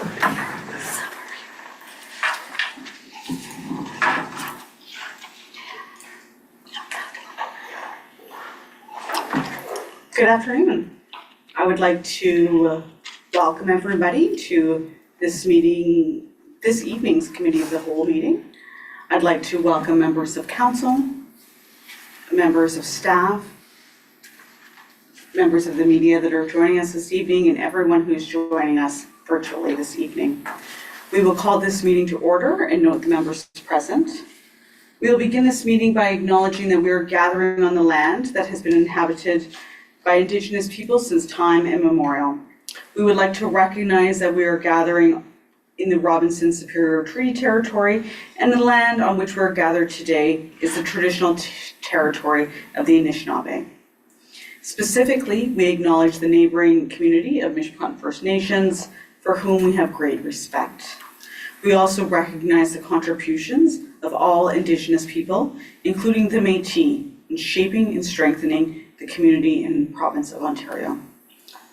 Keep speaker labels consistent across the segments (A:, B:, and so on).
A: Good afternoon. I would like to welcome everybody to this meeting, this evening's Committee of the Whole meeting. I'd like to welcome members of council, members of staff, members of the media that are joining us this evening, and everyone who's joining us virtually this evening. We will call this meeting to order and note the members present. We will begin this meeting by acknowledging that we are gathering on the land that has been inhabited by Indigenous people since time immemorial. We would like to recognize that we are gathering in the Robinson Superior Treaty Territory, and the land on which we're gathered today is the traditional territory of the Anishinaabe. Specifically, we acknowledge the neighboring community of Mishpahn First Nations, for whom we have great respect. We also recognize the contributions of all Indigenous people, including the Métis, in shaping and strengthening the community in the province of Ontario.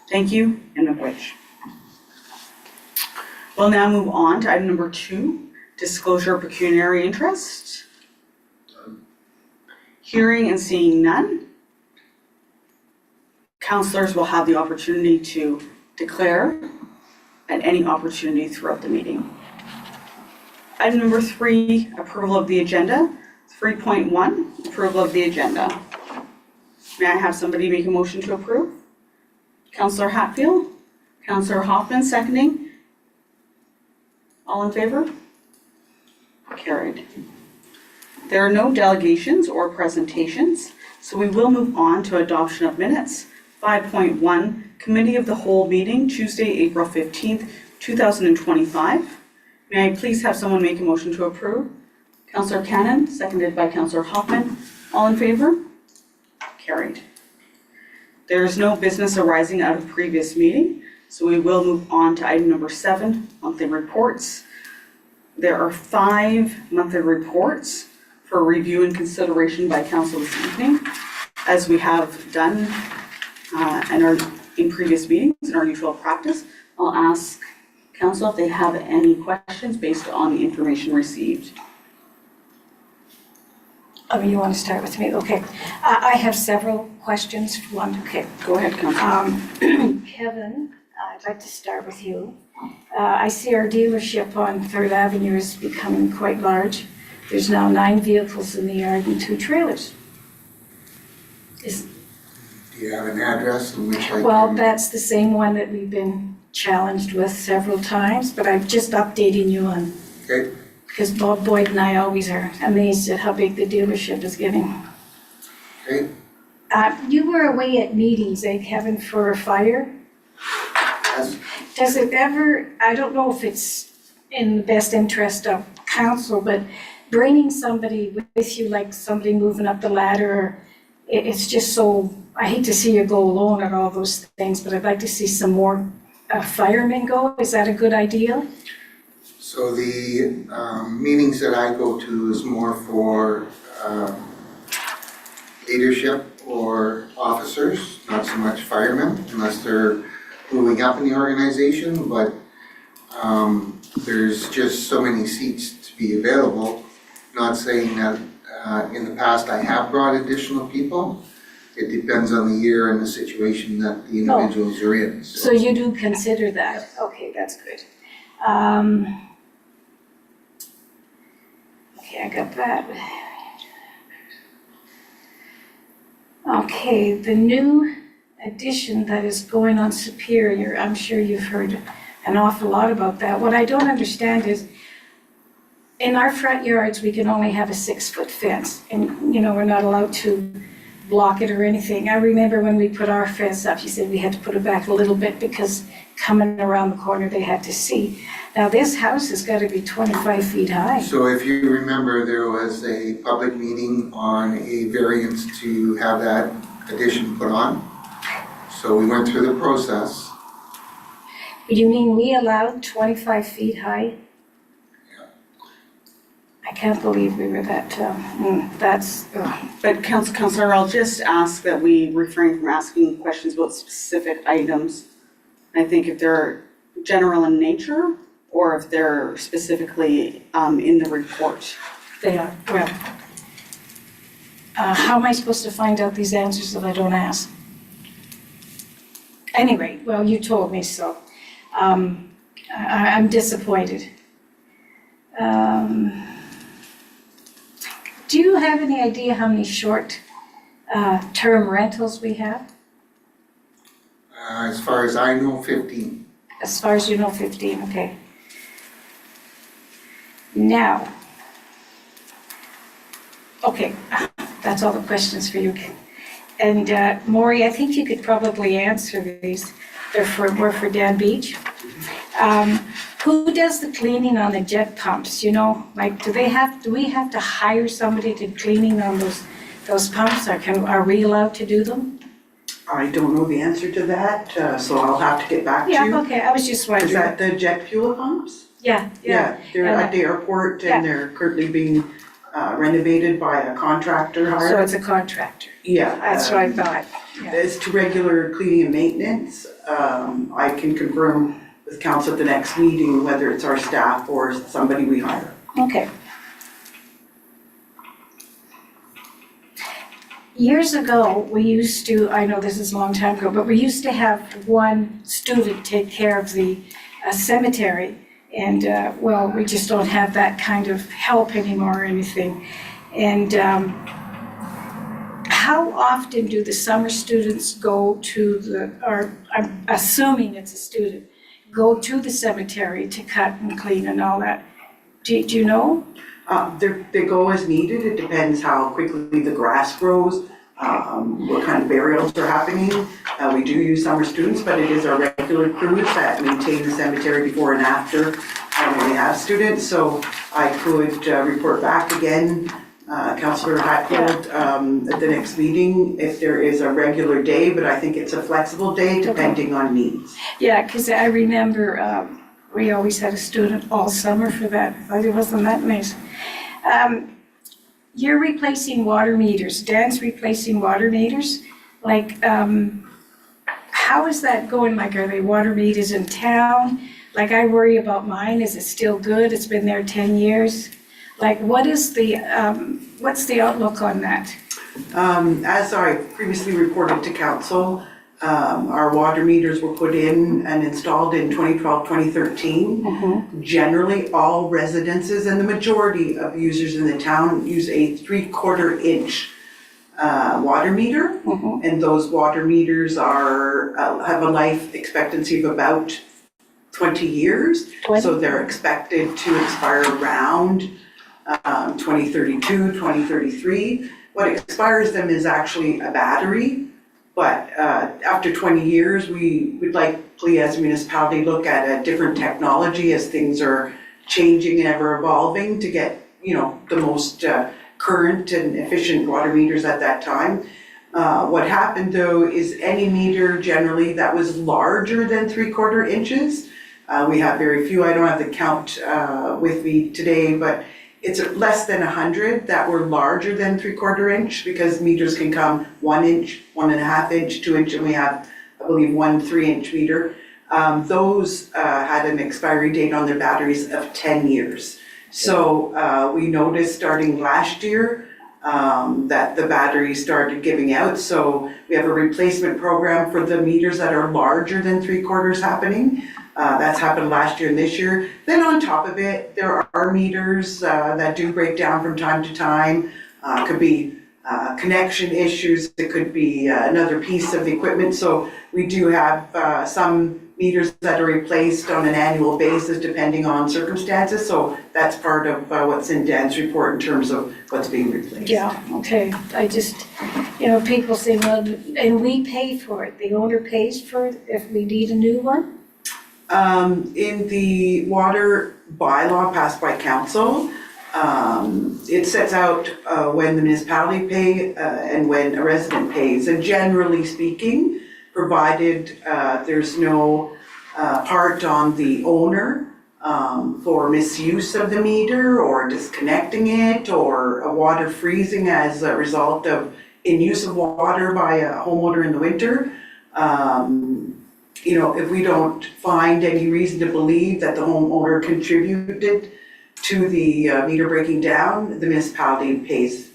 A: Thank you, and of which. We'll now move on to item number 2, disclosure of pecuniary interest. Hearing and seeing none, councillors will have the opportunity to declare at any opportunity throughout the meeting. Item number 3, approval of the agenda. 3.1, approval of the agenda. May I have somebody make a motion to approve? Councillor Hatfield, Councillor Hoffman seconding. All in favor? Carried. There are no delegations or presentations, so we will move on to adoption of minutes. 5.1, Committee of the Whole meeting, Tuesday, April 15th, 2025. May I please have someone make a motion to approve? Councillor Cannon, seconded by Councillor Hoffman. All in favor? Carried. There is no business arising out of previous meeting, so we will move on to item number 7, monthly reports. There are 5 monthly reports for review and consideration by council this evening, as we have done in previous meetings in our usual practice. I'll ask council if they have any questions based on the information received.
B: Oh, you want to start with me? Okay. I have several questions. One, okay.
A: Go ahead, councillor.
B: Kevin, I'd like to start with you. I see our dealership on 3rd Avenue is becoming quite large. There's now 9 vehicles in the yard and 2 trailers.
C: Do you have an address in which I
B: Well,
C: can?
B: that's the same one that we've been challenged with several times, but I'm just updating you on,
C: Okay,
B: because Bob Boyd and I always are amazed at how big the dealership is getting.
C: okay.
B: You were away at meetings, Kevin, for fire?
C: Yes.
B: Does it ever, I don't know if it's in the best interest of council, but bringing somebody with you, like somebody moving up the ladder, it's just so, I hate to see you go alone and all those things, but I'd like to see some more firemen go. Is that a good idea?
C: So the meetings that I go to is more for leadership or officers, not so much firemen, unless they're moving up in the organization, but there's just so many seats to be available. Not saying that in the past I have brought additional people. It depends on the year and the situation that the individuals are in.
B: So you do consider that? Okay, that's good. Okay, I got that. Okay, the new addition that is going on Superior, I'm sure you've heard an awful lot about that. What I don't understand is, in our front yards, we can only have a 6-foot fence, and, you know, we're not allowed to block it or anything. I remember when we put our fence up, you said we had to put it back a little bit because coming around the corner, they had to see. Now, this house has got to be 25 feet high.
C: So if you remember, there was a public meeting on a variance to have that addition put on. So we went through the process.
B: You mean we allowed 25 feet high?
C: Yeah.
B: I can't believe we were that, that's,
A: But Councillor, I'll just ask that we refrain from asking questions about specific items. I think if there are general in nature or if they're specifically in the report.
B: They are, well. How am I supposed to find out these answers if I don't ask? Anyway, well, you told me so. I'm disappointed. Do you have any idea how many short-term rentals we have?
C: As far as I know, 15.
B: As far as you know, 15, okay. Now, okay, that's all the questions for you. And Maury, I think you could probably answer these. We're for Dan Beach. Who does the cleaning on the jet pumps, you know? Like, do we have to hire somebody to cleaning on those pumps, or are we allowed to do them?
D: I don't know the answer to that, so I'll have to get back to you.
B: Yeah, okay, I was just wondering.
D: Is that the jet fuel pumps?
B: Yeah.
D: They're at the airport and they're currently being renovated by a contractor
B: So
D: hire.
B: it's a contractor.
D: Yeah.
B: That's what I thought. Yeah.
D: As to regular cleaning and maintenance, I can confirm with council at the next meeting whether it's our staff or somebody we hire.
B: Okay. Years ago, we used to, I know this is a long time ago, but we used to have one student take care of the cemetery. And, well, we just don't have that kind of help anymore or anything. And how often do the summer students go to or I'm assuming it's a student, go to the cemetery to cut and clean and all that? Do you know?
D: They go as needed. It depends how quickly the grass grows, what kind of burials are happening. We do use summer students, but it is our regular crews that maintain the cemetery before and after when we have students. So I could report back again, Councillor Hatfield, at the next meeting if there is a regular day, but I think it's a flexible day depending on needs.
B: Yeah, because I remember we always had a student all summer for that. It wasn't that nice. You're replacing water meters. Dan's replacing water meters. Like, how is that going? Like, are they water meters in town? Like, I worry about mine. Is it still good? It's been there 10 years. Like, what's the outlook on that?
D: As I previously reported to council, our water meters were put in and installed in 2012, 2013. Generally, all residences and the majority of users in the town use a 3/4 inch water meter. And those water meters have a life expectancy of about 20 years.
B: 20?
D: So they're expected to expire around 2032, 2033. What expires them is actually a battery. But after 20 years, we would likely, as a municipality, look at a different technology as things are changing and ever evolving to get, the most current and efficient water meters at that time. What happened though is any meter generally that was larger than 3/4 inches, we have very few, I don't have the count with me today, but it's less than 100 that were larger than 3/4 inch because meters can come 1 inch, 1.5 inch, 2 inch, and we have, I believe, 1 3-inch meter. Those had an expiry date on their batteries of 10 years. So we noticed starting last year that the batteries started giving out. So we have a replacement program for the meters that are larger than 3/4 happening. That's happened last year and this year. Then on top of it, there are meters that do break down from time to time. Could be connection issues, it could be another piece of the equipment. So we do have some meters that are replaced on an annual basis depending on circumstances. So that's part of what's in Dan's report in terms of what's being replaced.
B: Yeah, okay. I just, people say, well, and we pay for it. The owner pays for it if we need a new one?
D: In the water bylaw passed by council, it sets out when the municipality pay and when a resident pays. And generally speaking, provided there's no part on the owner for misuse of the meter or disconnecting it or a water freezing as a result of in use of water by a homeowner in the winter, if we don't find any reason to believe that the homeowner contributed to the meter breaking down, the municipality pays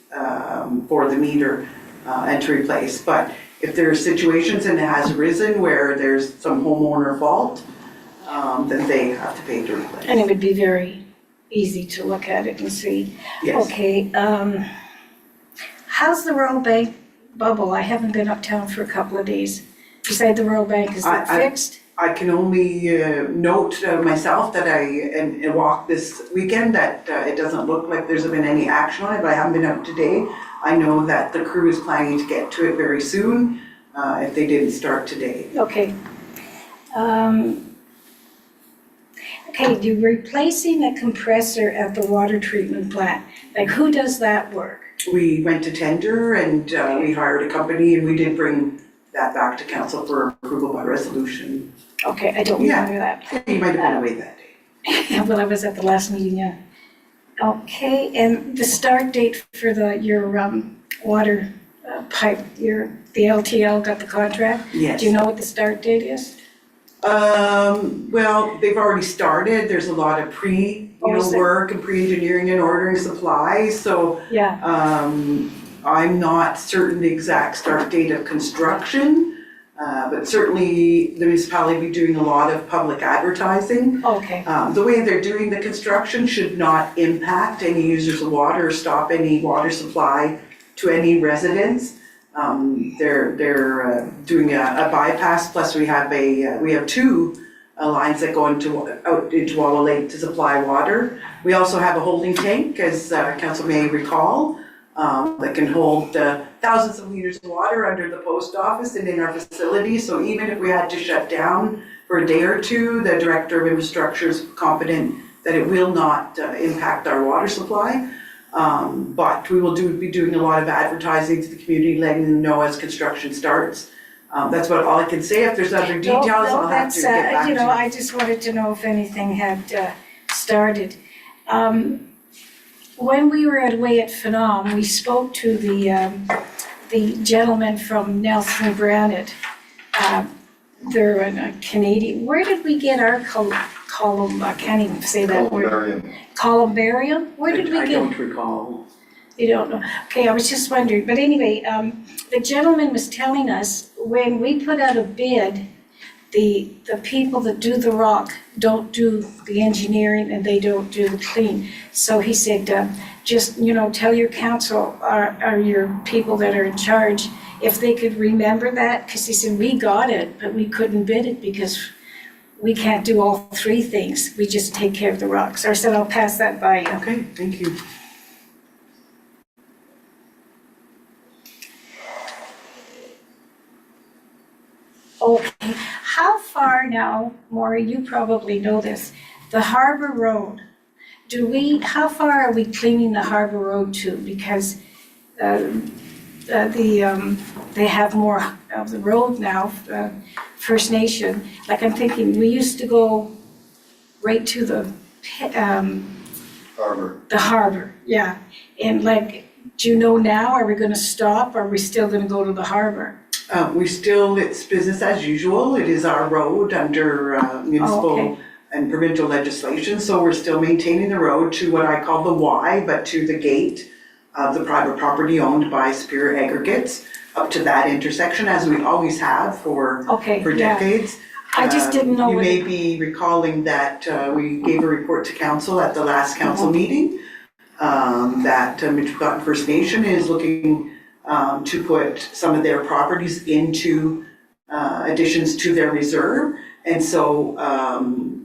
D: for the meter and to replace. But if there are situations and it has arisen where there's some homeowner fault, then they have to pay to replace.
B: And it would be very easy to look at it and see.
D: Yes.
B: Okay, how's the Royal Bank bubble? I haven't been uptown for a couple of days. Beside the Royal Bank, is it
D: I-
B: fixed?
D: I can only note myself that and walked this weekend that it doesn't look like there's been any action on it, but I haven't been out today. I know that the crew is planning to get to it very soon, if they didn't start today.
B: Okay. Okay, you're replacing a compressor at the water treatment plant. Like, who does that work?
D: We went to tender and we hired a company and we did bring that back to council for approval by resolution.
B: Okay, I don't
D: Yeah.
B: remember that.
D: You might have been away that day.
B: Well, I was at the last meeting, yeah. Okay, and the start date for your water pipe, the LTL got the contract?
D: Yes.
B: Do you know what the start date is?
D: Well, they've already started. There's a lot of
B: Oh, is there?
D: work and pre-engineering and ordering supplies, so
B: Yeah,
D: I'm not certain the exact start date of construction, but certainly the municipality will be doing a lot of public advertising.
B: okay,
D: The way they're doing the construction should not impact any users of water or stop any water supply to any residents. They're doing a bypass, plus we have two lines that go out into Wallow Lake to supply water. We also have a holding tank, as council may recall, that can hold thousands of liters of water under the post office and in our facility. So even if we had to shut down for a day or two, the director of infrastructure is confident that it will not impact our water supply. But we will be doing a lot of advertising to the community, letting them know as construction starts. That's about all I can say. If there's other details, I'll have to get back to you.
B: I just wanted to know if anything had started. When we were away at Phenom, we spoke to the gentleman from Nelson Granite. They're a Canadian. Where did we get our column? I can't even say that word. Columbarium? Where did we
D: I
B: get?
D: don't recall.
B: You don't know? Okay, I was just wondering. But anyway, the gentleman was telling us when we put out a bid, the people that do the rock don't do the engineering and they don't do the clean. So he said, just, tell your council or your people that are in charge if they could remember that, because he said, we got it, but we couldn't bid it because we can't do all three things. We just take care of the rocks. So I said, I'll pass that by you.
D: Okay, thank you.
B: Okay, how far now, Maury, you probably know this, the Harbor Road, how far are we cleaning the Harbor Road to? Because they have more of the road now, First Nation. Like I'm thinking, we used to go right to the
C: Harbor.
B: the harbor, yeah. And like, do you know now, are we gonna stop, or are we still gonna go to the harbor?
D: It's business as usual. It is our road under municipal
B: okay.
D: and provincial legislation, so we're still maintaining the road to what I call the Y, but to the gate of the private property owned by Superior Aggregates, up to that intersection, as we always have for
B: Okay, yeah.
D: decades.
B: I just didn't know
D: You
B: what-
D: may be recalling that we gave a report to council at the last council meeting, that Michipicoten First Nation is looking to put some of their properties into additions to their reserve. And so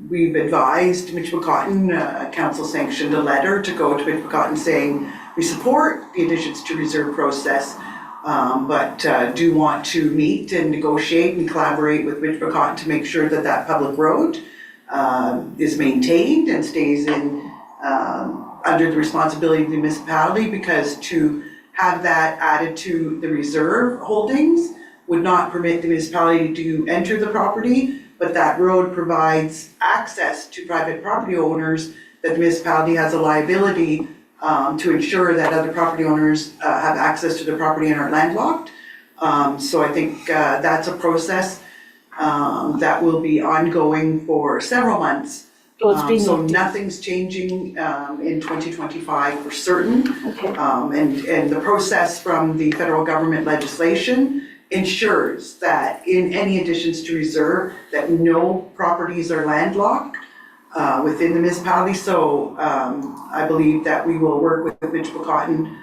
D: we've advised Michipicoten, council sanctioned a letter to go to Michipicoten saying we support the additions to reserve process, but do want to meet and negotiate and collaborate with Michipicoten to make sure that that public road is maintained and stays in under the responsibility of the municipality, because to have that added to the reserve holdings would not permit the municipality to enter the property, but that road provides access to private property owners that the municipality has a liability to ensure that other property owners have access to the property and are landlocked. So I think that's a process that will be ongoing for several months.
B: Oh, it's being
D: So
B: looked at.
D: nothing's changing in 2025 for certain.
B: Okay,
D: And the process from the federal government legislation ensures that in any additions to reserve, that no properties are landlocked within the municipality. So I believe that we will work with Mitchell Cotton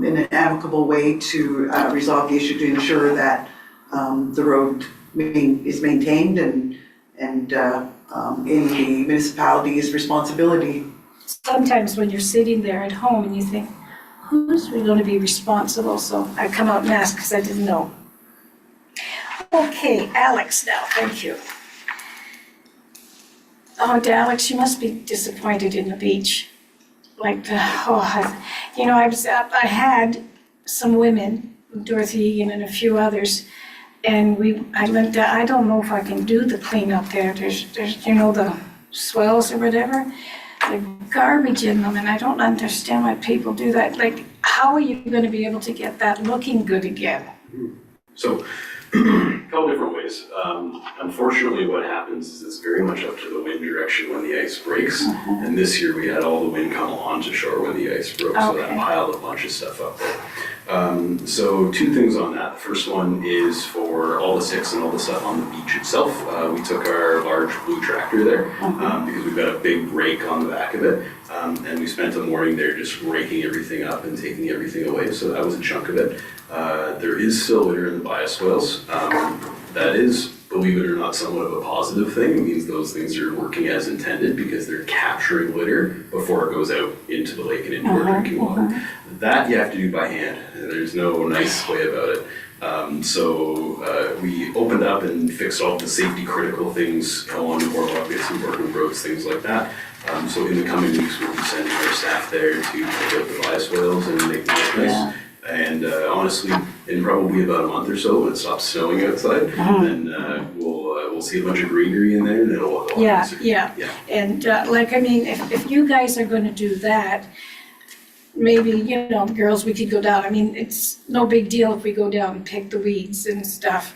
D: in an amicable way to resolve the issue to ensure that the road is maintained and in the municipality's responsibility.
B: sometimes when you're sitting there at home and you think, who's going to be responsible? So I come out and ask because I didn't know. Okay, Alex now, thank you. Oh, and Alex, you must be disappointed in the beach. Like, I had some women, Dorothy Egan and a few others, and I went down, I don't know if I can do the cleanup there. There's, the swells or whatever, the garbage in them, and I don't understand why people do that. Like, how are you gonna be able to get that looking good again?
E: So, a couple different ways. Unfortunately, what happens is it's very much up to the wind direction when the ice breaks. And this year we had all the wind come onto shore when the ice broke, so that
B: Okay.
E: piled a bunch of stuff up there. So two things on that. The first one is for all the sticks and all the stuff on the beach itself. We took our large blue tractor there because we've got a big rake on the back of it. And we spent a morning there just raking everything up and taking everything away. So that was a chunk of it. There is still litter in the bioswales. That is, believe it or not, somewhat of a positive thing. It means those things are working as intended because they're capturing litter before it goes out into the lake and into our drinking water. That you have to do by hand. There's no nice way about it. So we opened up and fixed all the safety critical things on the boardwalk. We had some broken roads, things like that. So in the coming weeks, we'll be sending our staff there to pick up the bioswales and make them look nice. And honestly, in probably about a month or so, when it stops snowing outside, then we'll see a bunch of greenery in there, and it'll look a lot nicer.
B: Yeah. And if you guys are gonna do that, maybe, girls, we could go down. I mean, it's no big deal if we go down and pick the weeds and stuff.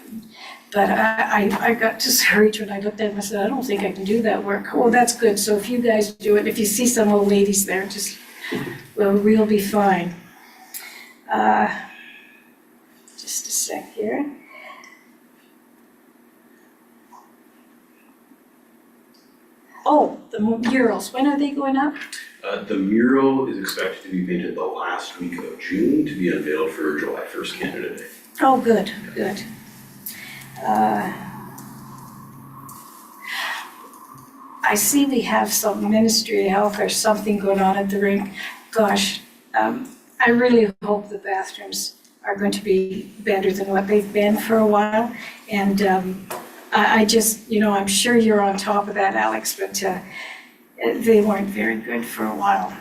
B: But I got discouraged when I looked at them, I said, I don't think I can do that work. Oh, that's good. So if you guys do it, if you see some old ladies there, we'll be fine. Just a sec here. Oh, the murals, when are they going up?
E: The mural is expected to be painted the last week of June to be unveiled for July 1st Canada Day.
B: Oh, good. I see we have some Ministry of Health or something going on at the rink. Gosh, I really hope the bathrooms are going to be better than what they've been for a while. And I just, I'm sure you're on top of that, Alex, but they weren't very good for a while.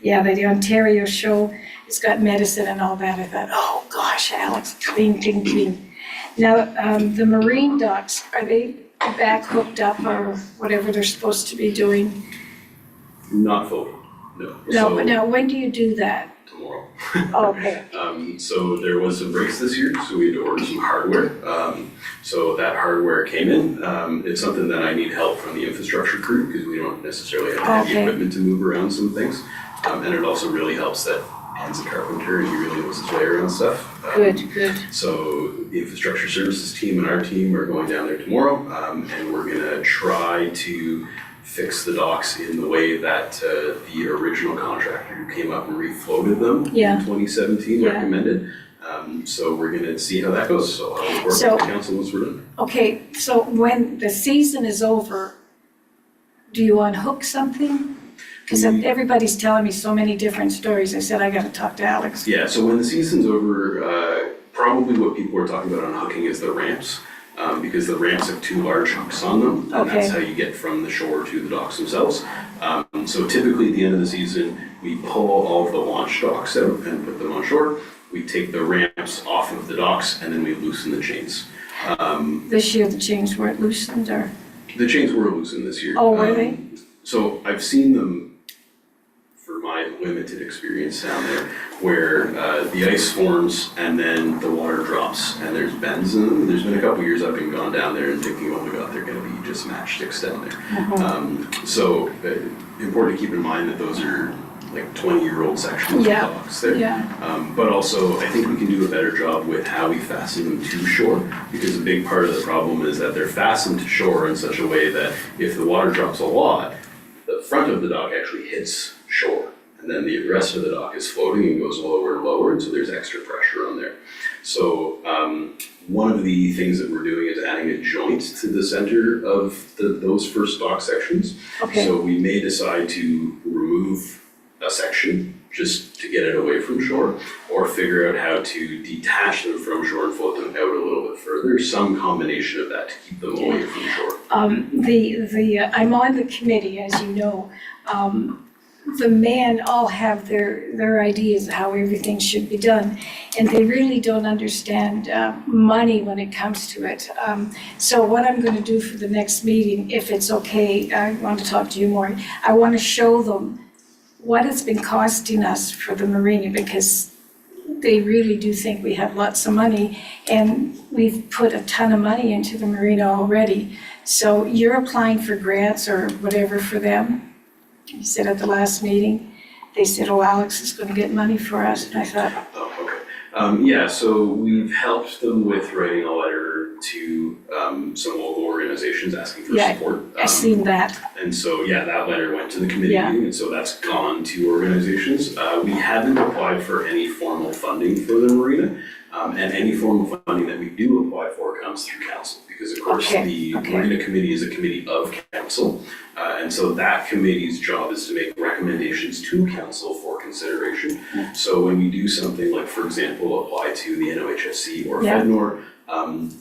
B: Yeah, the Ontario show, it's got medicine and all that. I thought, oh gosh, Alex, clean. Now, the marine docks, are they back hooked up or whatever they're supposed to be doing?
E: Not fully, no.
B: No, but now when do you do that?
E: Tomorrow.
B: Okay,
E: So there was some breaks this year, so we had to order some hardware. So that hardware came in. It's something that I need help from the infrastructure crew because we don't necessarily have heavy
B: Okay.
E: equipment to move around some things. And it also really helps that Dan's a carpenter and he really knows his way around stuff.
B: good.
E: So the infrastructure services team and our team are going down there tomorrow, and we're gonna try to fix the docks in the way that the original contractor who came up and refloated them
B: Yeah.
E: in 2017
B: Yeah.
E: recommended. So we're gonna see how that goes. So I'll work with
B: So-
E: the council once we're done.
B: Okay, so when the season is over, do you unhook something? Because everybody's telling me so many different stories. I said, I gotta talk to Alex.
E: Yeah, so when the season's over, probably what people are talking about unhooking is the ramps. Because the ramps have two large hooks on them, and that's
B: Okay.
E: how you get from the shore to the docks themselves. So typically at the end of the season, we pull all of the launch docks out and put them on shore. We take the ramps off of the docks and then we loosen the chains.
B: This year the chains weren't loosened or,
E: The chains were loosened this year.
B: oh, were they?
E: So I've seen them for my limited experience down there, where the ice forms and then the water drops and there's bends. And there's been a couple years I've been gone down there and thinking, oh my God, they're going to be just matchsticks down there. So important to keep in mind that those are like 20-year-old sections
B: Yeah.
E: of docks there.
B: Yeah.
E: But also, I think we can do a better job with how we fasten them to shore, because a big part of the problem is that they're fastened to shore in such a way that if the water drops a lot, the front of the dock actually hits shore, and then the rest of the dock is floating and goes lower and lower, and so there's extra pressure on there. So one of the things that we're doing is adding a joint to the center of those first dock sections.
B: Okay.
E: So we may decide to remove a section just to get it away from shore, or figure out how to detach them from shore and float them out a little bit further, some combination of that to keep them away from shore.
B: I'm on the committee, as you know. The men all have their ideas of how everything should be done, and they really don't understand money when it comes to it. So what I'm going to do for the next meeting, if it's okay, I want to talk to you more. I want to show them what it's been costing us for the marina, because they really do think we have lots of money, and we've put a ton of money into the marina already. So you're applying for grants or whatever for them? You said at the last meeting, they said, oh, Alex is gonna get money for us, and I thought,
E: Oh, okay. Yeah, so we've helped them with writing a letter to some local organizations asking for
B: Yeah,
E: support.
B: I seen that.
E: And so, yeah, that letter went to the committee
B: Yeah.
E: meeting, and so that's gone to organizations. We haven't applied for any formal funding for the marina, and any formal funding that we do apply for comes through council, because of course,
B: Okay,
E: the
B: okay.
E: marina committee is a committee of council. And so that committee's job is to make recommendations to council for consideration. So when we do something like, for example, apply to the NOHSC or
B: Yeah.
E: FedNor,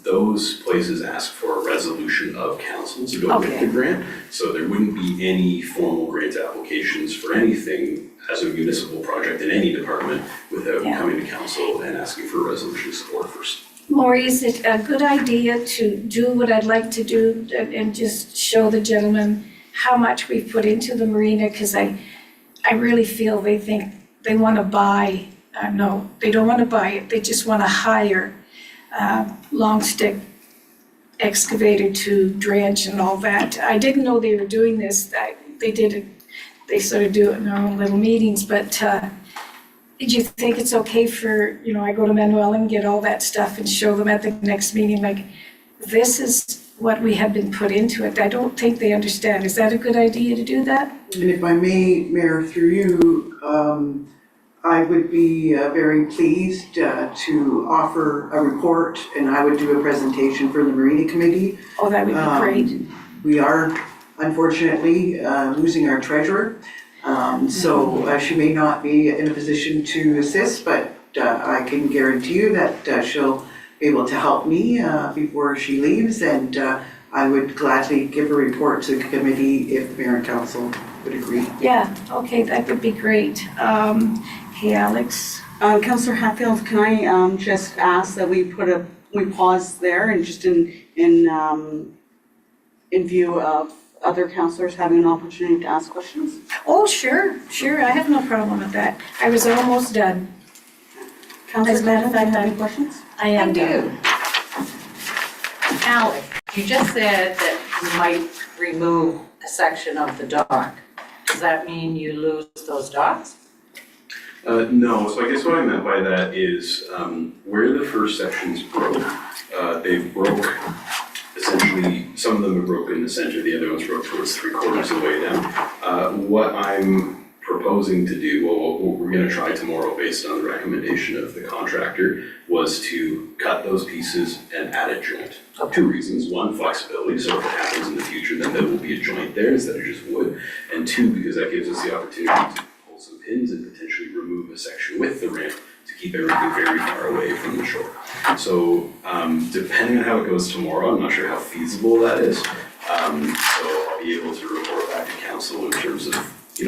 E: those places ask for a resolution of council to go with
B: Okay.
E: the grant. So there wouldn't be any formal grant applications for anything as a municipal project in any department without
B: Yeah.
E: coming to council and asking for resolution support first.
B: Lori, is it a good idea to do what I'd like to do and just show the gentleman how much we've put into the marina? Because I really feel they think they want to buy, no, they don't want to buy it, they just want to hire long stick excavator to dredge and all that. I didn't know they were doing this. They did it, they sort of do it in their own little meetings, but did you think it's okay for, I go to Manuel and get all that stuff and show them at the next meeting, like, this is what we have been put into it? I don't think they understand. Is that a good idea to do that?
D: And if I may, Mayor, through you, I would be very pleased to offer a report, and I would do a presentation for the Marina Committee.
B: Oh, that would be great.
D: We are unfortunately losing our treasurer, so she may not be in a position to assist, but I can guarantee you that she'll be able to help me before she leaves, and I would gladly give a report to the committee if the mayor and council would agree.
B: Yeah, okay, that would be great. Hey, Alex?
A: Councillor Hatfield, can I just ask that we pause there and just in view of other councillors having an opportunity to ask questions?
B: Oh, sure, I have no problem with that. I was almost done.
A: Councillor
B: As a matter of
A: Campbell, do you
B: fact,
A: have any questions?
B: I am done.
F: do. Alex, you just said that you might remove a section of the dock. Does that mean you lose those docks?
E: No, so I guess what I meant by that is where the first sections broke, they broke essentially, some of them are broken in the center, the other ones broke towards 3/4 of the way down. What I'm proposing to do, what we're gonna try tomorrow based on the recommendation of the contractor, was to cut those pieces and add a joint. Two reasons: one, flexibility, so if it happens in the future, then there will be a joint there instead of just wood. And two, because that gives us the opportunity to pull some pins and potentially remove a section with the ramp to keep everything very far away from the shore. So depending on how it goes tomorrow, I'm not sure how feasible that is. So I'll be able to report back to council in terms of,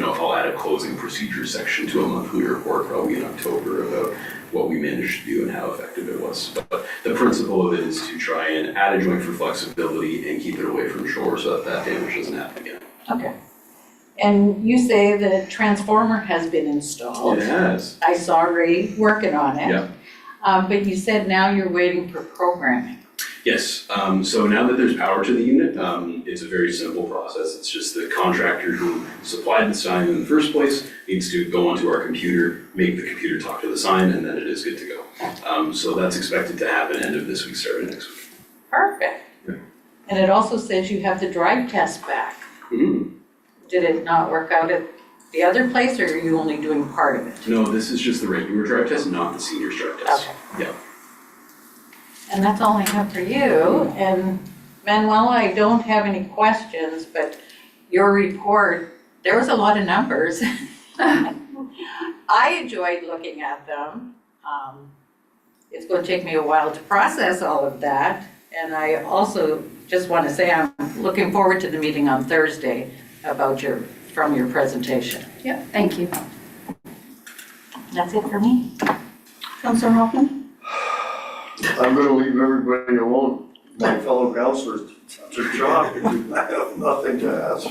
E: I'll add a closing procedure section to a monthly report probably in October about what we managed to do and how effective it was. But the principle of it is to try and add a joint for flexibility and keep it away from shore so that damage doesn't happen again.
F: Okay. And you say the transformer has been installed.
E: It has.
F: I saw Ray working on it.
E: Yeah.
F: But you said now you're waiting for programming.
E: Yes, so now that there's power to the unit, it's a very simple process. It's just the contractor who supplied the sign in the first place needs to go onto our computer, make the computer talk to the sign, and then it is good to go. So that's expected to happen end of this week, start of next week.
F: Perfect.
E: Yeah.
F: And it also says you have the drive test back.
E: Mhm.
F: Did it not work out at the other place, or are you only doing part of it?
E: No, this is just the regular drive test, not the senior's drive test.
F: Okay.
E: Yeah.
F: And that's all I have for you. And Manuela, I don't have any questions, but your report, there was a lot of numbers. I enjoyed looking at them. It's going to take me a while to process all of that. And I also just want to say I'm looking forward to the meeting on Thursday about from your presentation.
B: Yeah, thank you.
F: That's it for me.
A: Councillor Hoffman?
G: I'm gonna leave everybody alone, my fellow councilors, to talk. I have nothing to ask.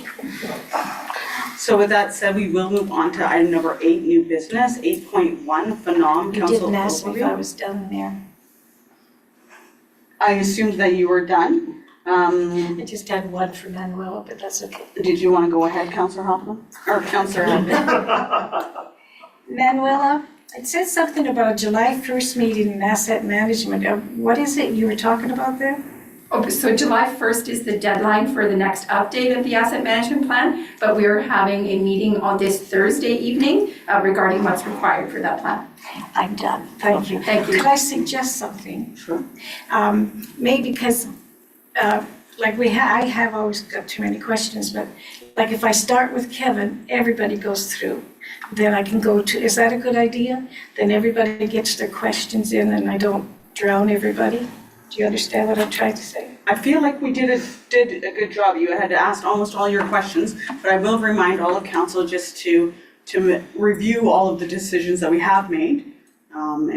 A: So with that said, we will move on to item number 8, new business, 8.1, Phenom
B: You
A: Council
B: didn't ask me if I
A: overview.
B: was done there.
A: I assumed that you were done.
B: I just had one for Manuela, but that's okay.
A: Did you want to go ahead, Councillor Hoffman? Or Councillor
B: Manuela, it says something about a July 1st meeting in asset management. What is it you were talking about there?
H: Okay, so July 1st is the deadline for the next update of the asset management plan, but we are having a meeting on this Thursday evening regarding what's required for that plan.
B: I'm done, thank you.
H: Thank you.
B: Could I suggest something?
A: Sure.
B: Maybe because, I have always got too many questions, but like if I start with Kevin, everybody goes through. Then I can go to, is that a good idea? Then everybody gets their questions in and I don't drown everybody. Do you understand what I'm trying to say?
A: I feel like we did a good job. You had asked almost all your questions, but I will remind all of council just to review all of the decisions that we have made, and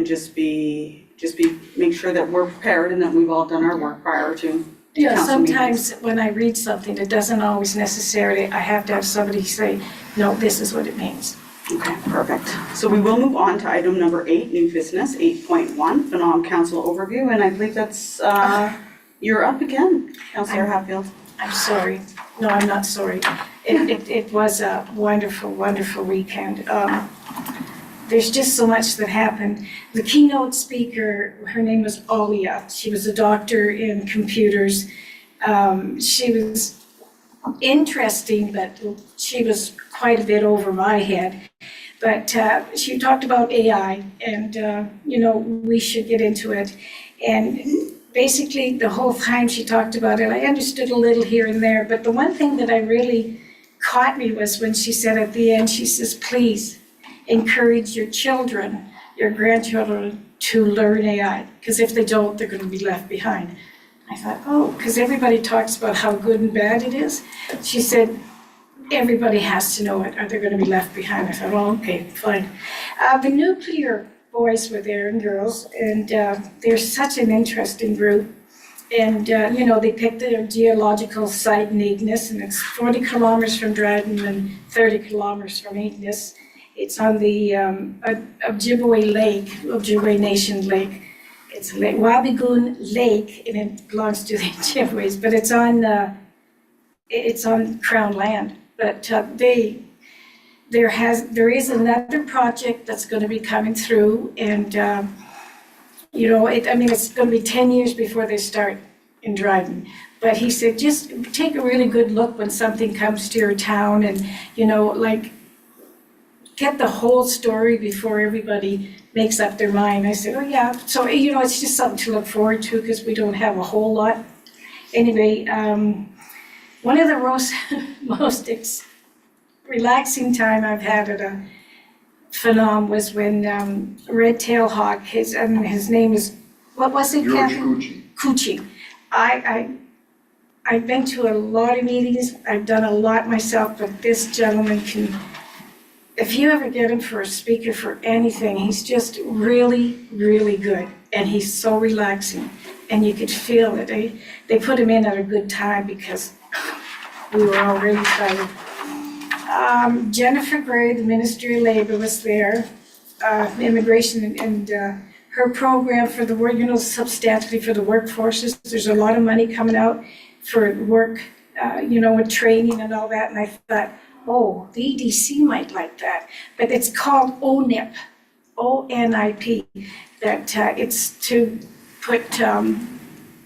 A: make sure that we're prepared and that we've all done our work prior to
B: Yeah,
A: council meetings.
B: sometimes when I read something, it doesn't always necessarily, I have to have somebody say, no, this is what it means.
A: Okay, perfect. So we will move on to item number 8, new business, 8.1, Phenom Council overview, and I believe that's, you're up again, Councillor Hatfield.
B: I'm sorry. No, I'm not sorry. It was a wonderful, wonderful weekend. There's just so much that happened. The keynote speaker, her name was Olia. She was a doctor in computers. She was interesting, but she was quite a bit over my head. But she talked about AI and, we should get into it. And basically, the whole time she talked about it, I understood a little here and there. But the one thing that I really caught me was when she said at the end, she says, please encourage your children, your grandchildren to learn AI. Because if they don't, they're going to be left behind. I thought, because everybody talks about how good and bad it is. She said, everybody has to know it or they're going to be left behind. I thought, well, okay, fine. The nuclear boys were there and girls, and they're such an interesting group. And, they picked their geological site in Ignis, and it's 40 kilometers from Dryden and 30 kilometers from Ignis. It's on the Ojibwe Lake, Ojibwe Nation Lake. It's Lake Wabigoon Lake, and it belongs to the Ojibways, but it's on Crown land. But there is another project that's going to be coming through, and it's going to be 10 years before they start in Dryden. But he said, just take a really good look when something comes to your town, and get the whole story before everybody makes up their mind. I said, oh yeah. So it's just something to look forward to because we don't have a whole lot. Anyway, one of the most relaxing time I've had at a Phenom was when Red Tail Hawk, his name is, what was it,
G: George
B: Kathy?
G: Cucci.
B: Cucci. I've been to a lot of meetings, I've done a lot myself, but this gentleman can, if you ever get him for a speaker for anything, he's just really, really good. And he's so relaxing, and you could feel it. They put him in at a good time because we were all really tired. Jennifer Gray, the Ministry of Labor, was there, immigration and her program for the work, substantially for the workforces. There's a lot of money coming out for work, with training and all that. And I thought, oh, the EDC might like that. But it's called ONIP, ONIP, that it's to put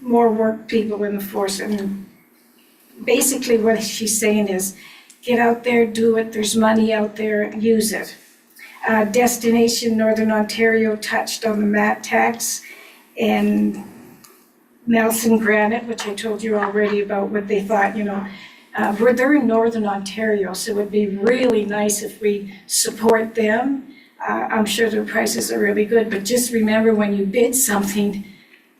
B: more work people in the force. And basically what she's saying is, get out there, do it, there's money out there, use it. Destination Northern Ontario touched on the MAT tax, and Nelson Granite, which I told you already about what they thought, they're in Northern Ontario, so it would be really nice if we support them. I'm sure their prices are really good, but just remember when you bid something,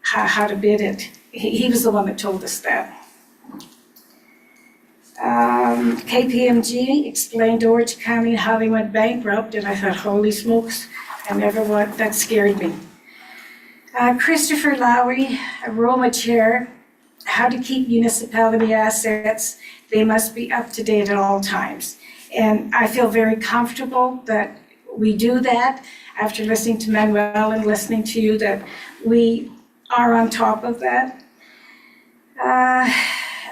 B: how to bid it. He was the one that told us that. KPMG explained Orange County how they went bankrupt, and I thought, holy smokes, that scared me. Christopher Lowry, Aroma Chair, how to keep municipality assets, they must be up to date at all times. And I feel very comfortable that we do that after listening to Manuel and listening to you, that we are on top of that.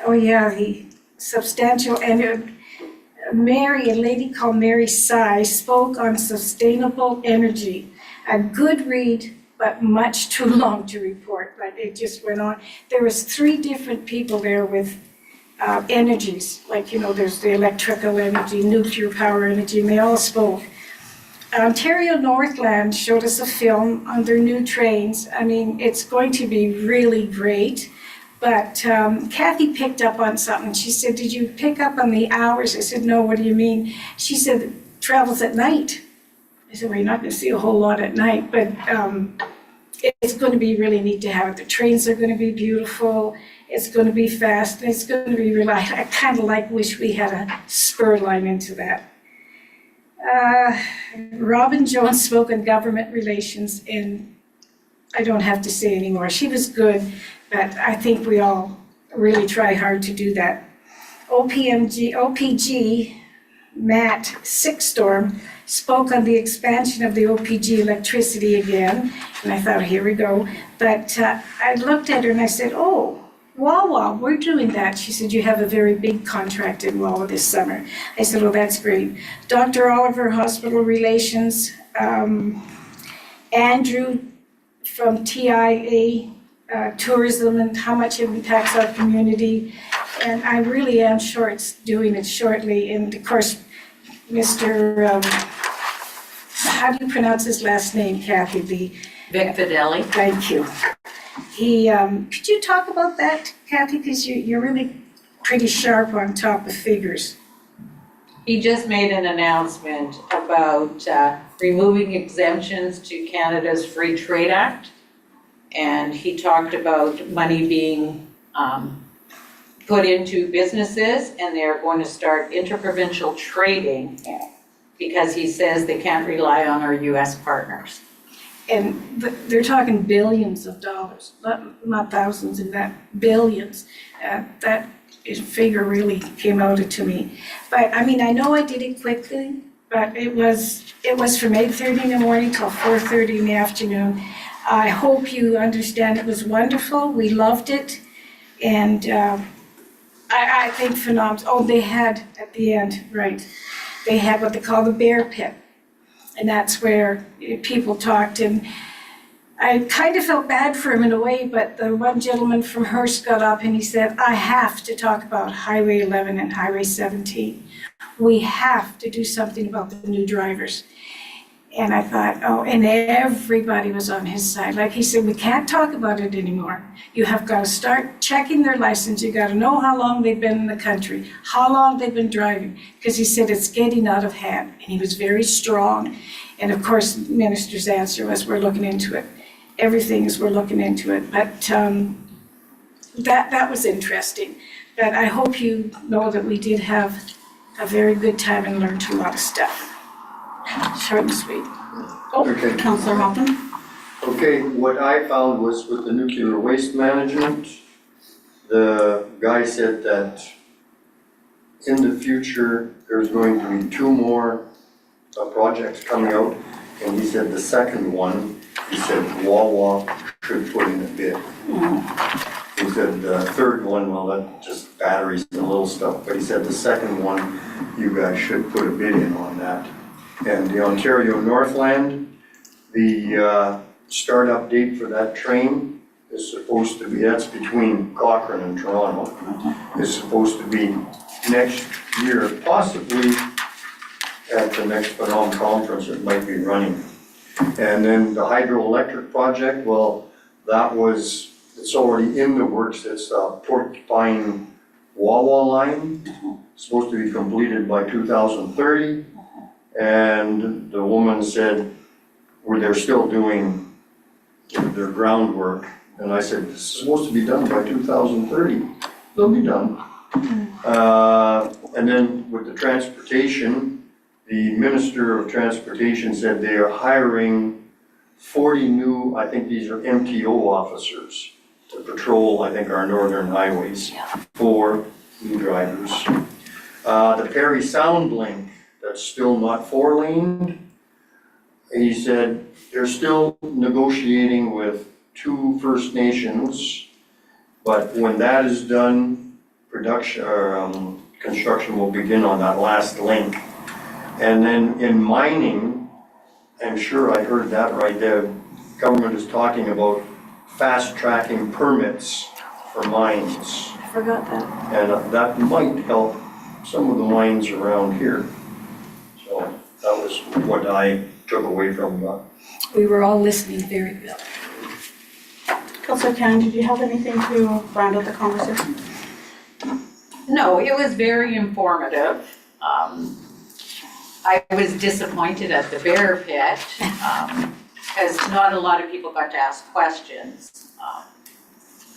B: The substantial, and a lady called Mary Sy spoke on sustainable energy. A good read, but much too long to report, but it just went on. There was 3 different people there with energies, there's the electrical energy, nuclear power energy, and they all spoke. Ontario Northland showed us a film on their new trains. I mean, it's going to be really great. But Kathy picked up on something. She said, did you pick up on the hours? I said, no, what do you mean? She said, it travels at night. I said, well, you're not going to see a whole lot at night, but it's going to be really neat to have it. The trains are going to be beautiful. It's going to be fast. It's going to be reliable. I kind of wish we had a spur line into that. Robin Jones spoke on government relations, and I don't have to say anymore. She was good. But I think we all really try hard to do that. OPG, Matt Sixstorm, spoke on the expansion of the OPG electricity again. And I thought, here we go. But I looked at her and I said, oh, Wawa, we're doing that. She said, you have a very big contract in Wawa this summer. I said, well, that's great. Dr. Oliver, Hospital Relations, Andrew from TIA, tourism and how much it impacts our community. And I really am doing it shortly. And of course, Mr. How do you pronounce his last name, Kathy?
F: Vic Fidelli.
B: Thank you. Could you talk about that, Kathy? Because you're really pretty sharp on top of figures.
F: He just made an announcement about removing exemptions to Canada's Free Trade Act. And he talked about money being put into businesses, and they're going to start interprovincial trading because he says they can't rely on our US partners.
B: And they're talking billions of dollars, not thousands, in that billions. That figure really came out to me. But I mean, I know I did it quickly, but it was from 8:30 in the morning till 4:30 in the afternoon. I hope you understand it was wonderful. We loved it. And I think phenomenal. Oh, they had at the end, right, they had what they call the bear pit. And that's where people talked. And I kind of felt bad for him in a way, but the one gentleman from Hearst got up and he said, I have to talk about Highway 11 and Highway 17. We have to do something about the new drivers. And I thought, oh, and everybody was on his side. Like he said, we can't talk about it anymore. You have got to start checking their license. You got to know how long they've been in the country, how long they've been driving. Because he said it's getting out of hand. And he was very strong. And of course, the minister's answer was, we're looking into it. Everything is, we're looking into it. But that was interesting. But I hope you know that we did have a very good time and learned a lot of stuff. Short and sweet.
G: Okay.
A: Councillor Hoffman?
G: Okay, what I found was with the nuclear waste management, the guy said that in the future, there's going to be 2 more projects coming out. And he said the second one, he said Wawa should put in a bid. He said the third one, well, that's just batteries and little stuff, but he said the second one, you guys should put a bid in on that. And the Ontario Northland, the startup date for that train is supposed to be, that's between Cochrane and Toronto, is supposed to be next year, possibly at the next Phenom conference, it might be running. And then the hydroelectric project, well, that was, it's already in the works, it's a Porcupine Wawa line, supposed to be completed by 2030. And the woman said, well, they're still doing their groundwork. And I said, this is supposed to be done by 2030. They'll be done. And then with the transportation, the Minister of Transportation said they are hiring 40 new, I think these are MTO officers to patrol, I think, our northern highways, 4 new drivers. The Perry Sound Link, that's still not 4-laned. He said they're still negotiating with 2 First Nations, but when that is done, construction will begin on that last link. And then in mining, I'm sure I heard that right there, government is talking about fast-tracking permits for mines.
B: I forgot that.
G: And that might help some of the mines around here. So that was what I took away from that.
B: We were all listening very well.
A: Councillor Cannon, did you have anything to round out the conversation?
F: No, it was very informative. I was disappointed at the bear pit, because not a lot of people got to ask questions,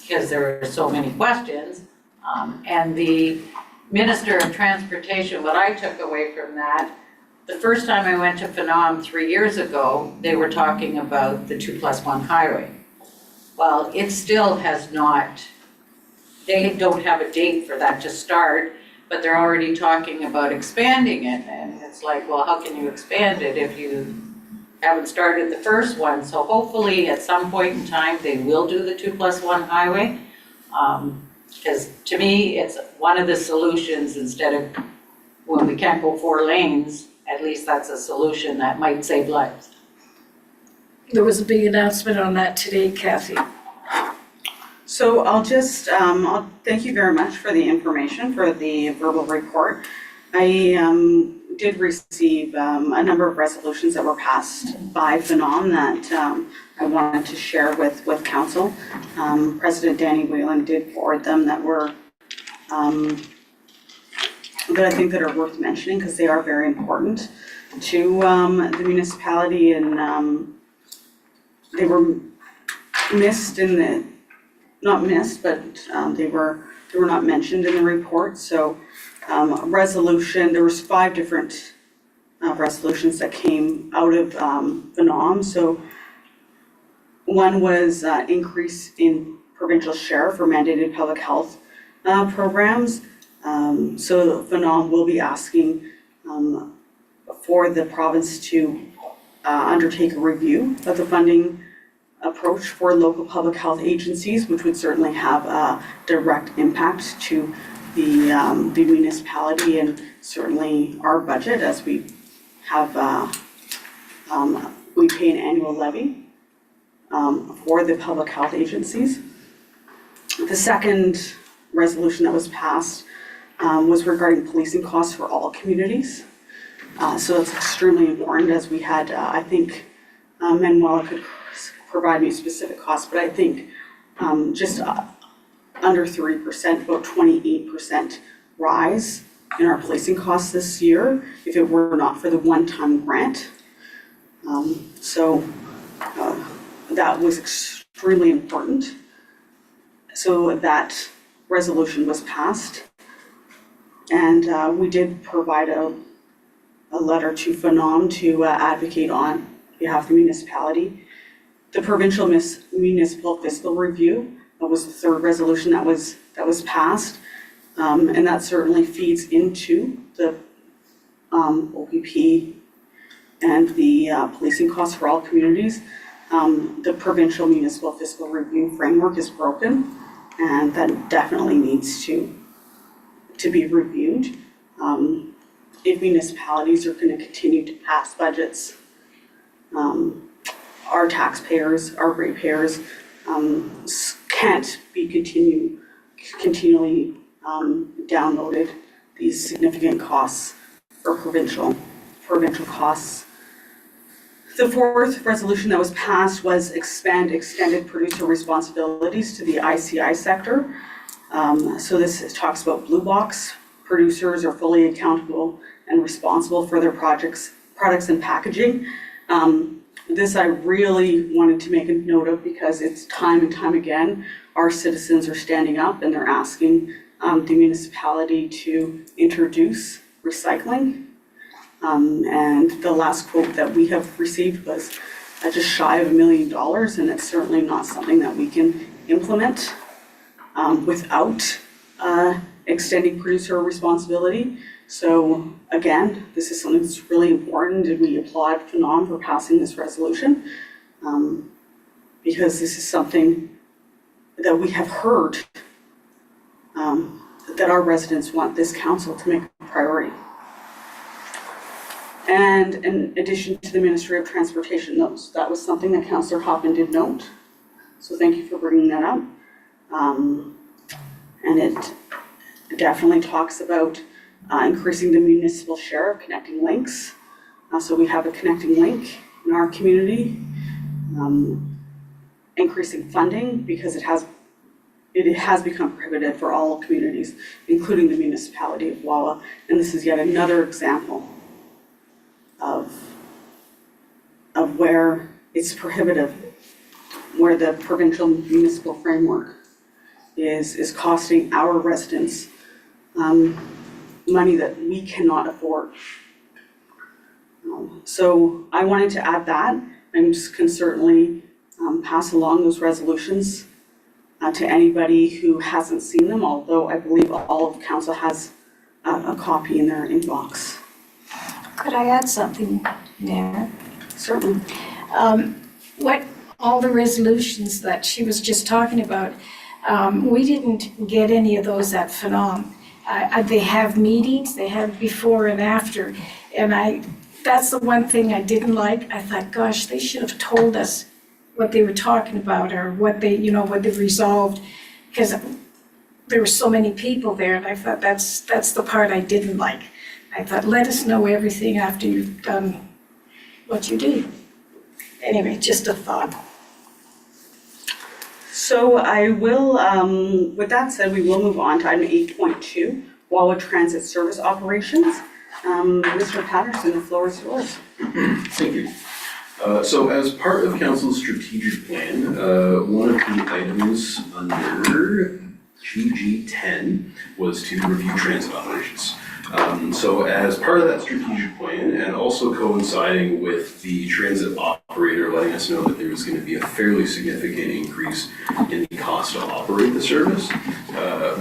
F: because there were so many questions. And the Minister of Transportation, what I took away from that, the first time I went to Phenom 3 years ago, they were talking about the 2+1 highway. Well, it still has not, they don't have a date for that to start, but they're already talking about expanding it. And it's like, well, how can you expand it if you haven't started the first one? So hopefully at some point in time, they will do the 2+1 highway. Because to me, it's one of the solutions instead of, when we can't go 4 lanes, at least that's a solution that might save lives.
B: There was a big announcement on that today, Kathy.
A: So I'll just, I'll thank you very much for the information, for the verbal report. I did receive a number of resolutions that were passed by Phenom that I wanted to share with council. President Danny Whelan did forward them that were, that I think that are worth mentioning because they are very important to the municipality, and they were missed in the, not missed, but they were not mentioned in the report. So resolution, there was 5 different resolutions that came out of Phenom. So one was increase in provincial share for mandated public health programs. So Phenom will be asking for the province to undertake a review of the funding approach for local public health agencies, which would certainly have a direct impact to the municipality and certainly our budget, as we have we pay an annual levy for the public health agencies. The second resolution that was passed was regarding policing costs for all communities. So that's extremely important, as we had, I think Manuela could provide me specific costs, but I think just under 3%, about 28% rise in our policing costs this year if it were not for the one-time grant. So that was extremely important. So that resolution was passed, and we did provide a letter to Phenom to advocate on behalf of the municipality. The provincial municipal fiscal review, that was the third resolution that was passed. And that certainly feeds into the OPP and the policing costs for all communities. The provincial municipal fiscal review framework is broken, and that definitely needs to be reviewed. If municipalities are going to continue to pass budgets, our taxpayers, our ratepayers, can't be continually downloaded these significant costs for provincial costs. The fourth resolution that was passed was expand extended producer responsibilities to the ICI sector. So this talks about blue box producers are fully accountable and responsible for their products and packaging. This I really wanted to make a note of because it's time and time again, our citizens are standing up and they're asking the municipality to introduce recycling. And the last quote that we have received was just shy of $1 million, and it's certainly not something that we can implement without extending producer responsibility. So again, this is something that's really important, and we applaud Phenom for passing this resolution because this is something that we have heard that our residents want this council to make a priority. And in addition to the Ministry of Transportation notes, that was something that Councillor Hoffman did note. So thank you for bringing that up. And it definitely talks about increasing the municipal share of connecting links. So we have a connecting link in our community, increasing funding because it has become prohibited for all communities, including the municipality of Wawa. And this is yet another example of where it's prohibitive, where the provincial municipal framework is costing our residents money that we cannot afford. So I wanted to add that, and just can certainly pass along those resolutions to anybody who hasn't seen them, although I believe all of council has a copy in their inbox.
B: Could I add something there?
A: Certainly.
B: What all the resolutions that she was just talking about, we didn't get any of those at Phenom. They have meetings, they have before and after, and that's the one thing I didn't like. I thought, gosh, they should have told us what they were talking about or what they resolved, because there were so many people there, and I thought that's the part I didn't like. I thought, let us know everything after you've done what you do. Anyway, just a thought.
A: So I will, with that said, we will move on to item 8.2, Wawa Transit Service Operations. Mr. Patterson, the floor is yours.
E: Thank you. So as part of council's strategic plan, one of the items under GG10 was to review transit operations. So as part of that strategic plan, and also coinciding with the transit operator letting us know that there was going to be a fairly significant increase in the cost to operate the service,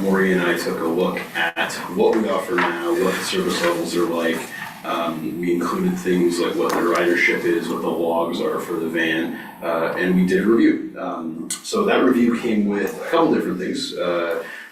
E: Maureen and I took a look at what we offer now, what the service levels are like. We included things like what the ridership is, what the logs are for the van, and we did a review. So that review came with a couple different things.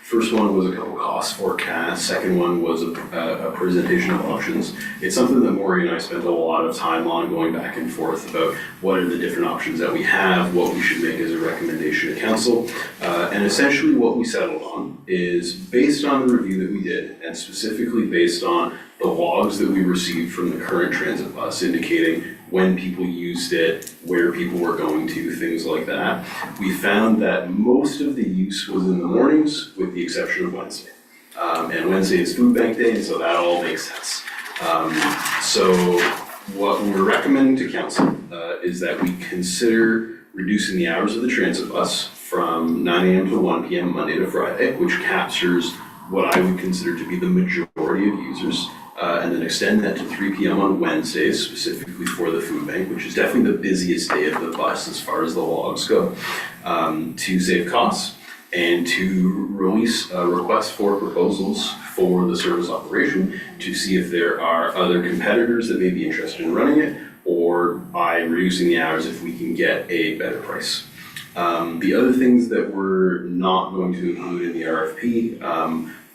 E: First one was a couple cost forecasts. Second one was a presentation of options. It's something that Maureen and I spent a lot of time on, going back and forth about what are the different options that we have, what we should make as a recommendation to council. And essentially what we settled on is, based on the review that we did, and specifically based on the logs that we received from the current transit bus indicating when people used it, where people were going to, things like that, we found that most of the use was in the mornings, with the exception of Wednesday. And Wednesday is food bank day, and so that all makes sense. So what we're recommending to council is that we consider reducing the hours of the transit bus from 9 a.m. to 1 p.m. Monday to Friday, which captures what I would consider to be the majority of users, and then extend that to 3 p.m. on Wednesdays, specifically for the food bank, which is definitely the busiest day of the bus as far as the logs go, to save costs. and to release a request for proposals for the service operation to see if there are other competitors that may be interested in running it, or by reducing the hours if we can get a better price. The other things that we're not going to include in the RFP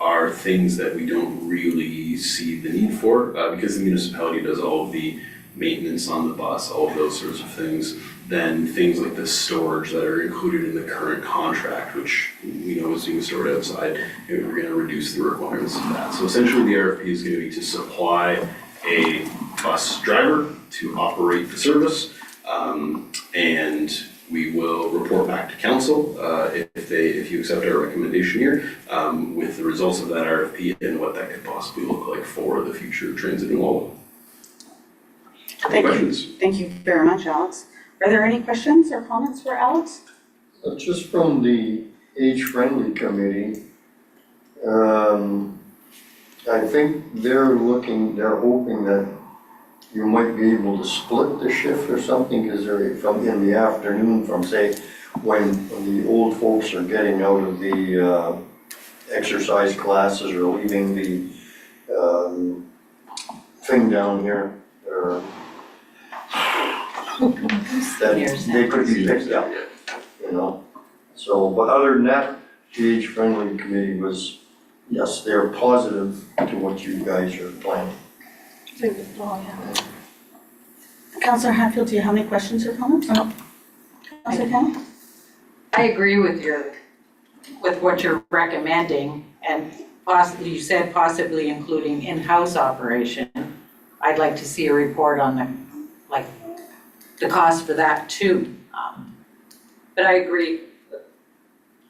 E: are things that we don't really see the need for, because the municipality does all of the maintenance on the bus, all of those sorts of things. Then things like the storage that are included in the current contract, which we know is being stored outside, and we're gonna reduce the requirements of that. So essentially the RFP is gonna be to supply a bus driver to operate the service, and we will report back to council if you accept our recommendation here, with the results of that RFP and what that could possibly look like for the future transit in Wallowa.
A: Thank you.
E: Questions?
A: Thank you very much, Alex. Are there any questions or comments for Alex?
G: Just from the age-friendly committee, I think they're hoping that you might be able to split the shift or something, because they're from in the afternoon from, say, when the old folks are getting out of the exercise classes or leaving the thing down here, or that they could be picked up, you know? So, but other than that, the age-friendly committee was, yes, they're positive to what you guys are planning.
A: Councillor Hatfield, do you have any questions or comments?
B: No.
A: Councillor Kenny?
F: I agree with what you're recommending, and possibly, you said possibly including in-house operation. I'd like to see a report on the cost for that too. But I agree.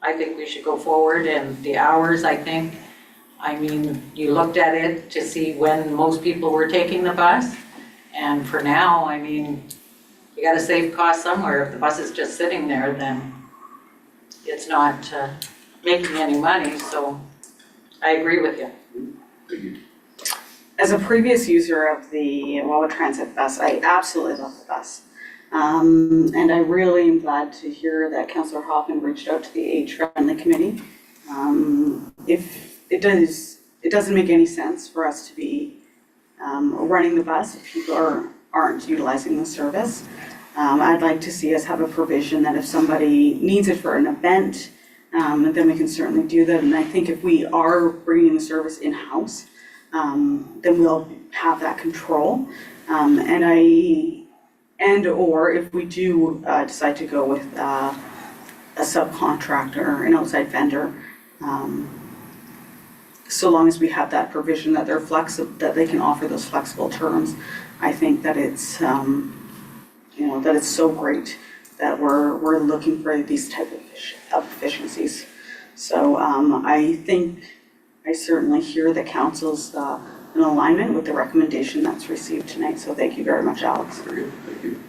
F: I think we should go forward, and the hours, I mean, you looked at it to see when most people were taking the bus. And for now, I mean, you gotta save costs somewhere. If the bus is just sitting there, then it's not making any money, so I agree with you.
E: Thank you.
A: As a previous user of the Wallowa Transit bus, I absolutely love the bus. And I really am glad to hear that Councillor Hoffman reached out to the age-friendly committee. If it doesn't make any sense for us to be running the bus if people aren't utilizing the service. I'd like to see us have a provision that if somebody needs it for an event, then we can certainly do that. And I think if we are bringing the service in-house, then we'll have that control. Or if we do decide to go with a subcontractor, an outside vendor, so long as we have that provision that they're flexible, that they can offer those flexible terms, I think that it's, that it's so great that we're looking for these type of efficiencies. So I think I certainly hear the council's in alignment with the recommendation that's received tonight. So thank you very much, Alex.
E: Very good, thank you.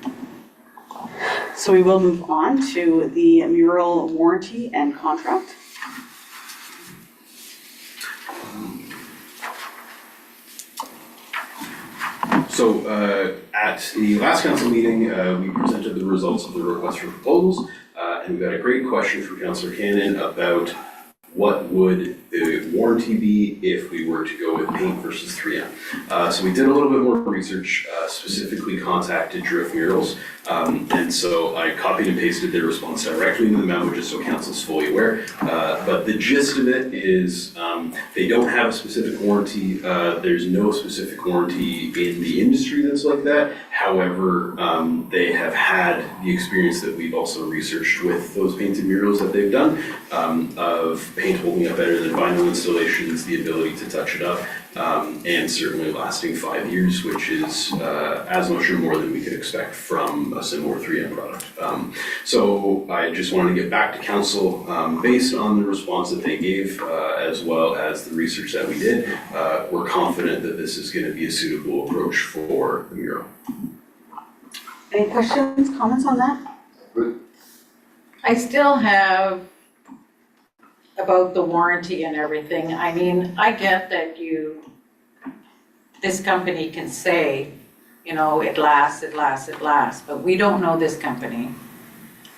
A: So we will move on to the mural warranty and contract.
E: So at the last council meeting, we presented the results of the request for proposals, and we got a great question from Councillor Cannon about what would the warranty be if we were to go with paint versus 3M. So we did a little bit more research, specifically contacted Drift Murals, and so I copied and pasted their response directly into the memo just so council's fully aware. But the gist of it is they don't have a specific warranty. There's no specific warranty in the industry that's like that. However, they have had the experience that we've also researched with those painted murals that they've done, of paint holding up better than vinyl installations, the ability to touch it up, and certainly lasting 5 years, which is as much or more than we could expect from a similar 3M product. So I just wanted to get back to council, based on the response that they gave, as well as the research that we did, we're confident that this is going to be a suitable approach for the mural.
A: Any questions, comments on that?
G: Good.
F: I still have about the warranty and everything. I mean, I get that this company can say, it lasts, but we don't know this company.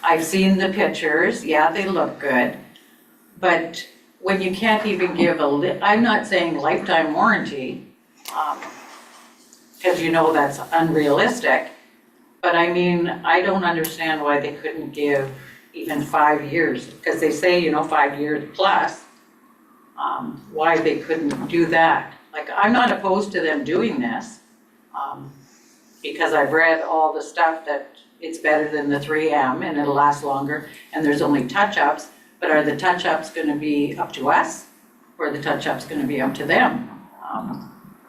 F: I've seen the pictures, yeah, they look good, But when you can't even give I'm not saying lifetime warranty, because you know that's unrealistic. But I mean, I don't understand why they couldn't give even 5 years, because they say, 5 years plus. Why they couldn't do that. Like, I'm not opposed to them doing this, because I've read all the stuff that it's better than the 3M and it'll last longer, and there's only touch-ups, but are the touch-ups gonna be up to us, or are the touch-ups gonna be up to them?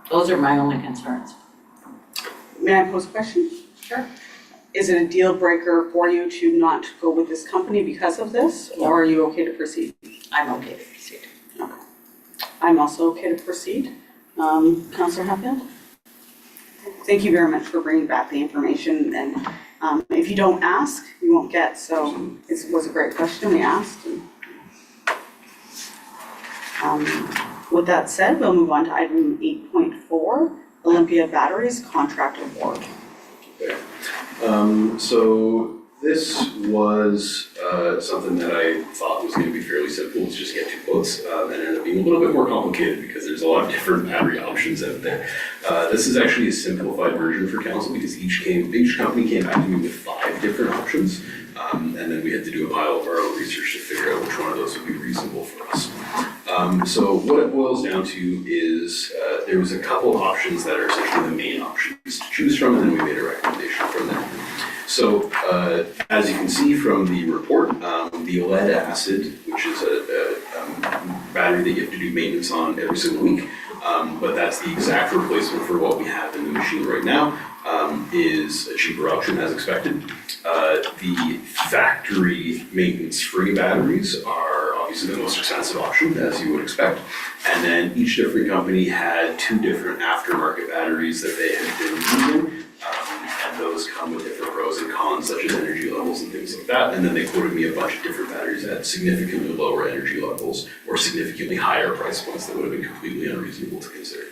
F: Those are my only concerns.
A: May I pose a question?
F: Sure.
A: Is it a deal breaker for you to not go with this company because of this, or are you okay to proceed?
F: I'm okay to proceed.
A: I'm also okay to proceed. Councillor Hatfield? Thank you very much for bringing back the information, and if you don't ask, you won't get, so it was a great question we asked. With that said, we'll move on to item 8.4, Olympia Batteries Contract Award.
E: So this was something that I thought was going to be fairly simple. Let's just get 2 quotes, and it ended up being a little bit more complicated because there's a lot of different battery options out there. This is actually a simplified version for council because each company came back to me with 5 different options, and then we had to do a pile of our own research to figure out which one of those would be reasonable for us. So what it boils down to is there was a couple of options that are essentially the main options to choose from, and then we made a recommendation from there. So as you can see from the report, the lead acid, which is a battery that you have to do maintenance on every single week, but that's the exact replacement for what we have in the machine right now, is a cheaper option as expected. The factory maintenance-free batteries are obviously the most expensive option, as you would expect. And then each different company had 2 different aftermarket batteries that they had been using. And those come with different pros and cons, such as energy levels and things like that. And then they quoted me a bunch of different batteries at significantly lower energy levels or significantly higher price points that would have been completely unreasonable to consider.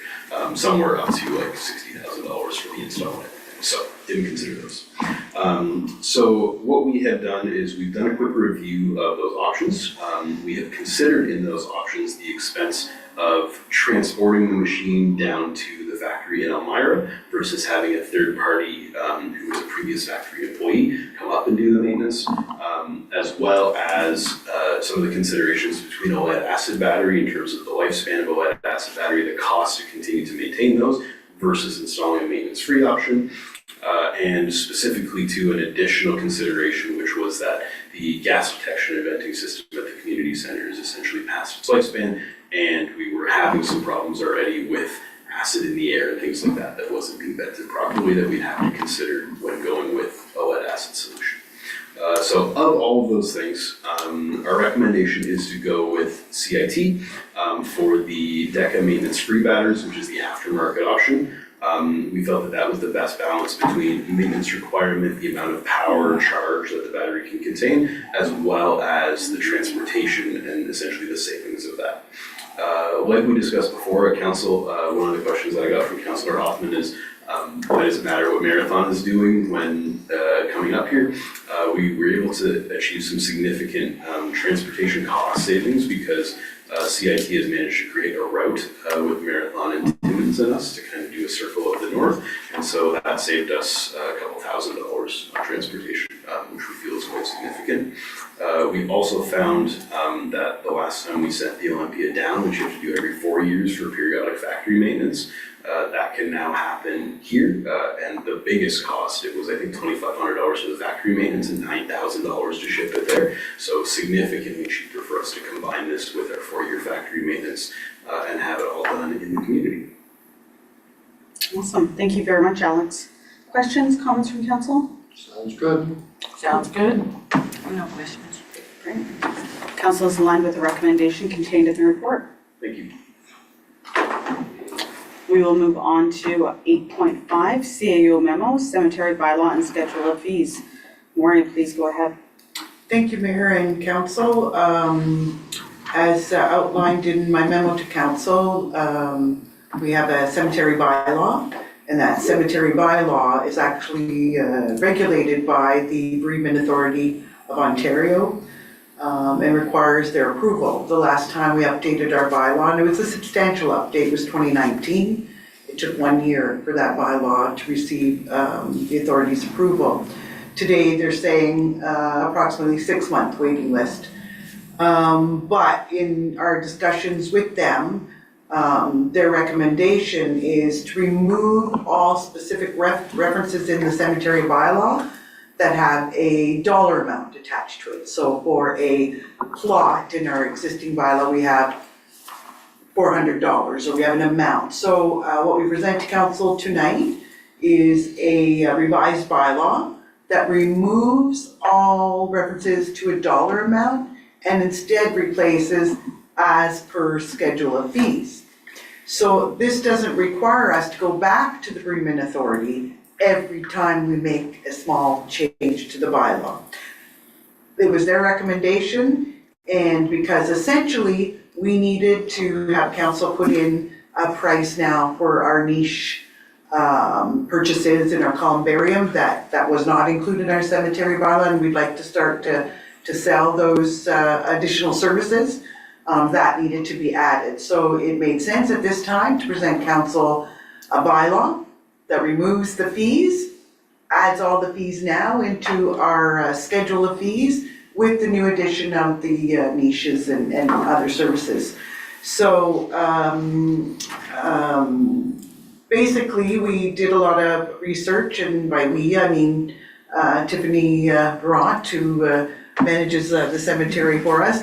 E: Somewhere up to like $60,000 for the install and everything. So didn't consider those. So what we have done is we've done a quick review of those options. We have considered in those options the expense of transporting the machine down to the factory in Elmira versus having a third party who was a previous factory employee come up and do the maintenance, as well as some of the considerations between a lead acid battery in terms of the lifespan of a lead acid battery, the cost to continue to maintain those versus installing a maintenance-free option. And specifically to an additional consideration, which was that the gas detection and venting system at the community center is essentially past its lifespan, and we were having some problems already with acid in the air and things like that wasn't being vented properly that we'd have to consider when going with a lead acid solution. So of all of those things, our recommendation is to go with CIT for the DECA maintenance-free batteries, which is the aftermarket option. We felt that that was the best balance between maintenance requirement, the amount of power and charge that the battery can contain, as well as the transportation and essentially the savings of that. Like we discussed before at council, one of the questions that I got from Councillor Hoffman is, why does it matter what Marathon is doing when coming up here? We were able to achieve some significant transportation cost savings because CIT has managed to create a route with Marathon and Timmins and us to kind of do a circle of the north, and so that saved us a couple $1,000s on transportation, which we feel is quite significant. We also found that the last time we sent the Olympia down, which you have to do every 4 years for periodic factory maintenance, that can now happen here, and the biggest cost, it was I think $2,500 for the factory maintenance and $9,000 to ship it there, so significantly cheaper for us to combine this with our 4-year factory maintenance and have it all done in the community.
A: Awesome, thank you very much, Alex. Questions, comments from council?
G: Sounds good.
F: Sounds good. No questions.
A: Great. Council is aligned with the recommendation contained in the report.
E: Thank you.
A: We will move on to 8.5, CAO memo, cemetery bylaw and schedule of fees. Maureen, please go ahead.
D: Thank you, Mayor and Council. As outlined in my memo to Council, we have a cemetery bylaw, and that cemetery bylaw is actually regulated by the Bereavement Authority of Ontario. and requires their approval. The last time we updated our bylaw, and it was a substantial update, was 2019. It took 1 year for that bylaw to receive the authority's approval. Today, they're saying approximately 6-month waiting list. But in our discussions with them, their recommendation is to remove all specific references in the cemetery bylaw that have a dollar amount attached to it. So for a plot in our existing bylaw, we have $400, or we have an amount. So what we present to council tonight is a revised bylaw that removes all references to a dollar amount and instead replaces as per schedule of fees. So this doesn't require us to go back to the Bereavement Authority every time we make a small change to the bylaw. It was their recommendation, and because essentially we needed to have council put in a price now for our niche purchases in our columbarium that was not included in our cemetery bylaw, and we'd like to start to sell those additional services. That needed to be added. So it made sense at this time to present council a bylaw that removes the fees, adds all the fees now into our schedule of fees with the new addition of the niches and other services. So basically, we did a lot of research, and by we, I mean Tiffany Brant, who manages the cemetery for us.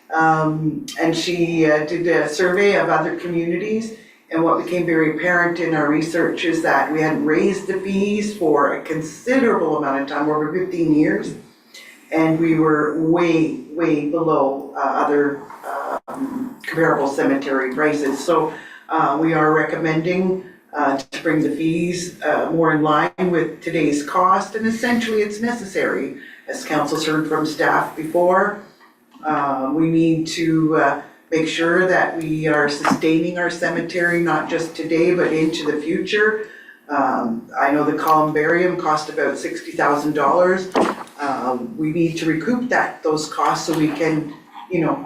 D: And she did a survey of other communities, and what became very apparent in our research is that we hadn't raised the fees for a considerable amount of time, over 15 years, and we were way below other comparable cemetery prices. So we are recommending to bring the fees more in line with today's cost, and essentially it's necessary. As council's heard from staff before, we need to make sure that we are sustaining our cemetery, not just today, but into the future. I know the columbarium cost about $60,000. We need to recoup those costs so we can,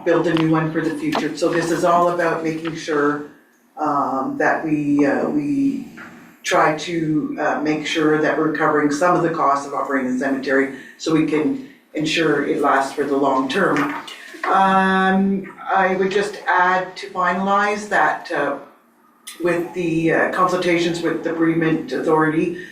D: build a new one for the future. So this is all about making sure that we try to make sure that we're covering some of the costs of operating the cemetery so we can ensure it lasts for the long term. I would just add to finalize that with the consultations with the Bereavement Authority,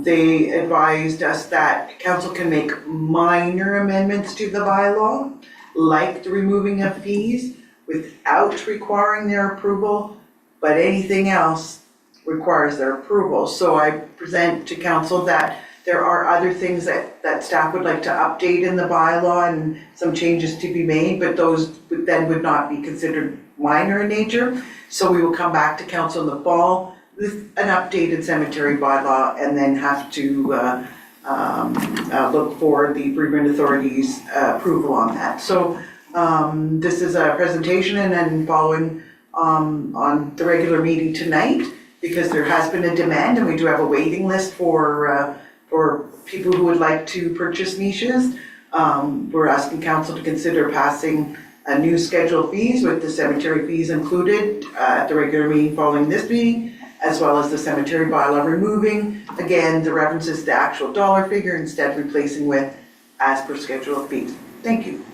D: they advised us that council can make minor amendments to the bylaw, like the removing of fees, without requiring their approval, but anything else requires their approval. So I present to council that there are other things that staff would like to update in the bylaw and some changes to be made, but those would not be considered minor in nature. So we will come back to council in the fall with an updated cemetery bylaw and then have to look for the Bereavement Authority's approval on that. So this is a presentation and then following on the regular meeting tonight, because there has been a demand and we do have a waiting list for people who would like to purchase niches. We're asking council to consider passing a new schedule of fees with the cemetery fees included at the regular meeting following this meeting, as well as the cemetery bylaw removing, again, the references to the actual dollar figure, instead replacing with as per schedule of fees. Thank you.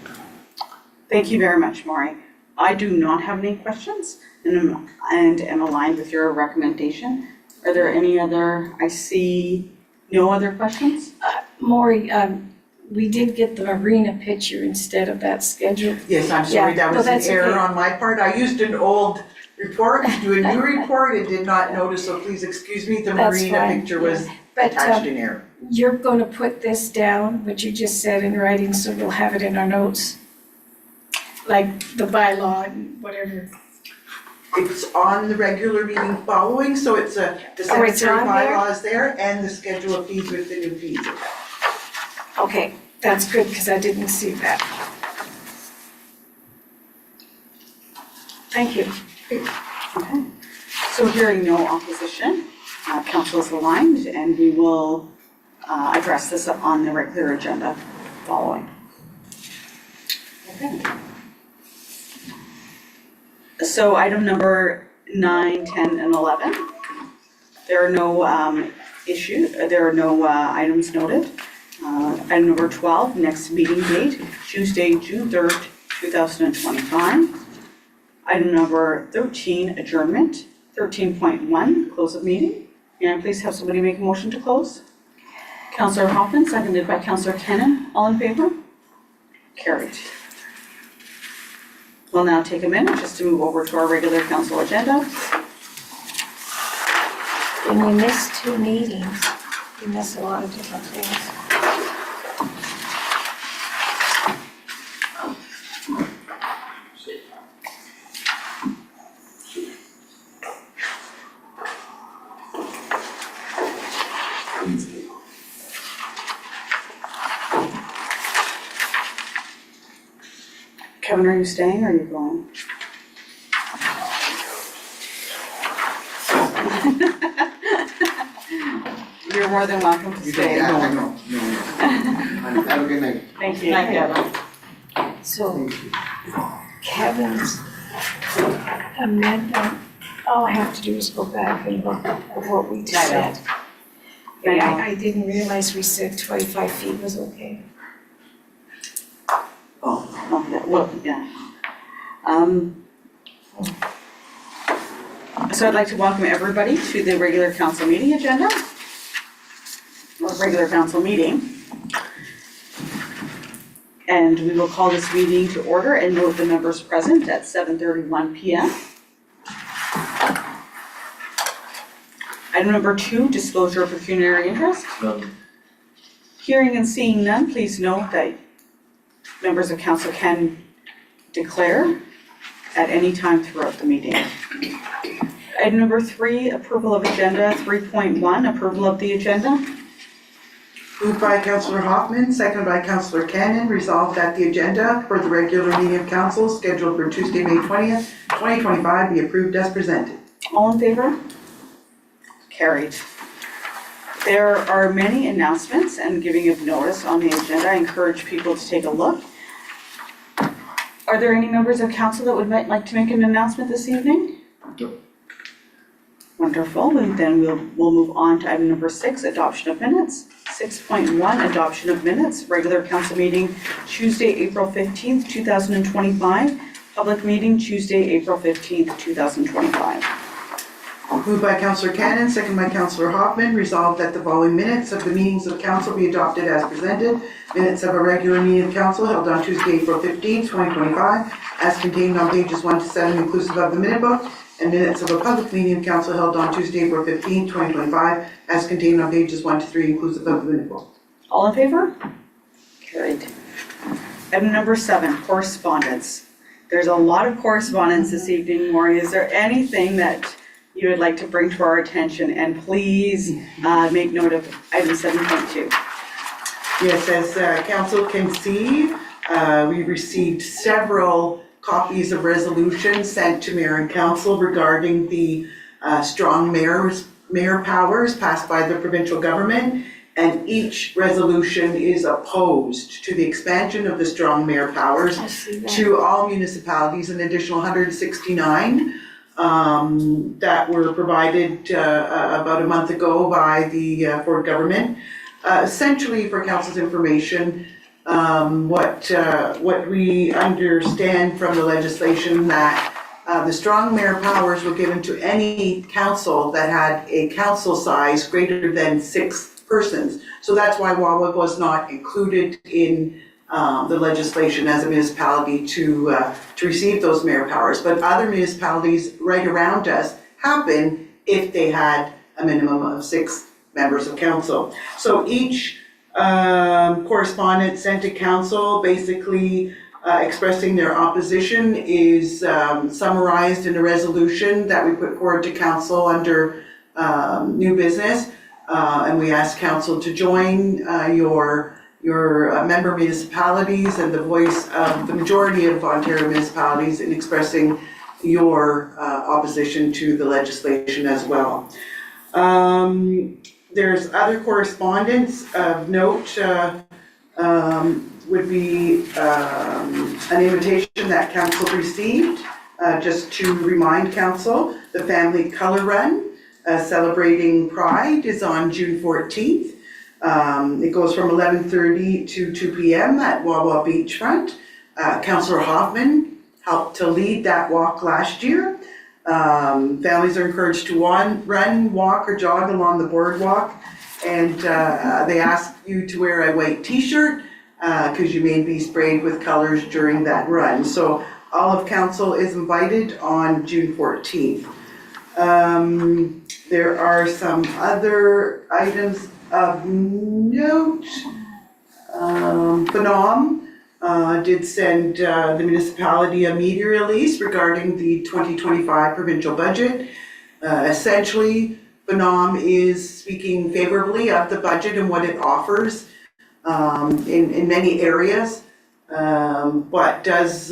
A: Thank you very much, Maury. I do not have any questions and am aligned with your recommendation. Are there any other, I see no other questions?
B: Maury, we did get the marina picture instead of that schedule.
D: Yes, I'm sorry,
B: Yeah,
D: that
B: no,
D: was an
B: that's
D: error
B: okay.
D: on my part. I used an old report to do a new report and did not notice, so please excuse me, the
B: That's
D: marina
B: fine,
D: picture was
B: But
D: attached in error.
B: you're going to put this down, what you just said in writing, so we'll have it in our notes? Like the bylaw and whatever.
D: It's on the regular meeting following, so it's the cemetery
B: it's on there?
D: bylaws there and the schedule of fees with the new fees.
B: Okay, that's good, because I didn't see that. Thank you.
A: Okay. So hearing no opposition, council is aligned and we will address this on the regular agenda following. Okay. So item number 9, 10, and 11. There are no items noted. Item number 12, next meeting date, Tuesday, June 3rd, 2025. Item number 13, adjournment. 13.1, close of meeting. May I please have somebody make a motion to close? Councillor Hoffman, seconded by Councillor Kennan. All in favor? Carried. We'll now take a minute just to move over to our regular council agenda.
B: When you miss 2 meetings, you miss a lot of different things.
A: Kevin, are you staying or are you going? You're more than welcome to stay.
C: Yeah, I know. Have a good night.
A: Thank you.
F: Night, Kevin.
B: So Kevin's amendment, all I have to do is go back and look at what we just said. I didn't realize we said 25 feet was okay.
A: Oh, well, yeah. So I'd like to welcome everybody to the regular council meeting agenda. Or regular council meeting. And we will call this meeting to order and note the members present at 7:31 PM. Item number 2, disclosure of pecuniary interest. Hearing and seeing none, please note that members of council can declare at any time throughout the meeting. Item number 3, approval of agenda. 3.1, approval of the agenda.
D: Moved by Councillor Hoffman, seconded by Councillor Cannon, resolved that the agenda for the regular meeting of council scheduled for Tuesday, May 20th, 2025 be approved as presented.
A: All in favor? Carried. There are many announcements and giving of notice on the agenda. I encourage people to take a look. Are there any members of council that would like to make an announcement this evening?
G: No.
A: Wonderful, then we'll move on to item number 6, adoption of minutes. 6.1, adoption of minutes, regular council meeting Tuesday, April 15th, 2025. Public meeting Tuesday, April 15th, 2025.
D: Moved by Councillor Cannon, seconded by Councillor Hoffman, resolved that the following minutes of the meetings of council be adopted as presented. Minutes of a regular meeting of council held on Tuesday, April 15th, 2025, as contained on pages 1 to 7 inclusive of the minute book, and minutes of a public meeting of council held on Tuesday, April 15th, 2025, as contained on pages 1 to 3 inclusive of the minute book.
A: All in favor? Carried. Item number 7, correspondence. There's a lot of correspondence this evening, Maureen. Is there anything that you would like to bring to our attention? And please make note of item 7.2.
D: Yes, as council can see, we received several copies of resolutions sent to mayor and council regarding the strong mayor powers passed by the provincial government. And each resolution is opposed to the expansion of the strong mayor powers
B: I see that.
D: to all municipalities, an additional 169 that were provided about a month ago by the Ford government. Essentially, for council's information, what we understand from the legislation that the strong mayor powers were given to any council that had a council size greater than 6 persons. So that's why Wawa was not included in the legislation as a municipality to receive those mayor powers. But other municipalities right around us have been if they had a minimum of 6 members of council. So each correspondence sent to council basically expressing their opposition is summarized in a resolution that we put forward to council under new business. And we ask council to join your member municipalities and the voice of the majority of Ontario municipalities in expressing your opposition to the legislation as well. There's other correspondence of note would be an invitation that council received, just to remind council, the Family Color Run celebrating Pride is on June 14th. It goes from 11:30 to 2 p.m. at Wawa Beachfront. Councillor Hoffman helped to lead that walk last year. Families are encouraged to run, walk, or jog along the boardwalk. And they ask you to wear a white t-shirt because you may be sprayed with colors during that run. So all of council is invited on June 14th. There are some other items of note. Phenom did send the municipality a media release regarding the 2025 provincial budget. Essentially, Phenom is speaking favorably of the budget and what it offers in many areas, but does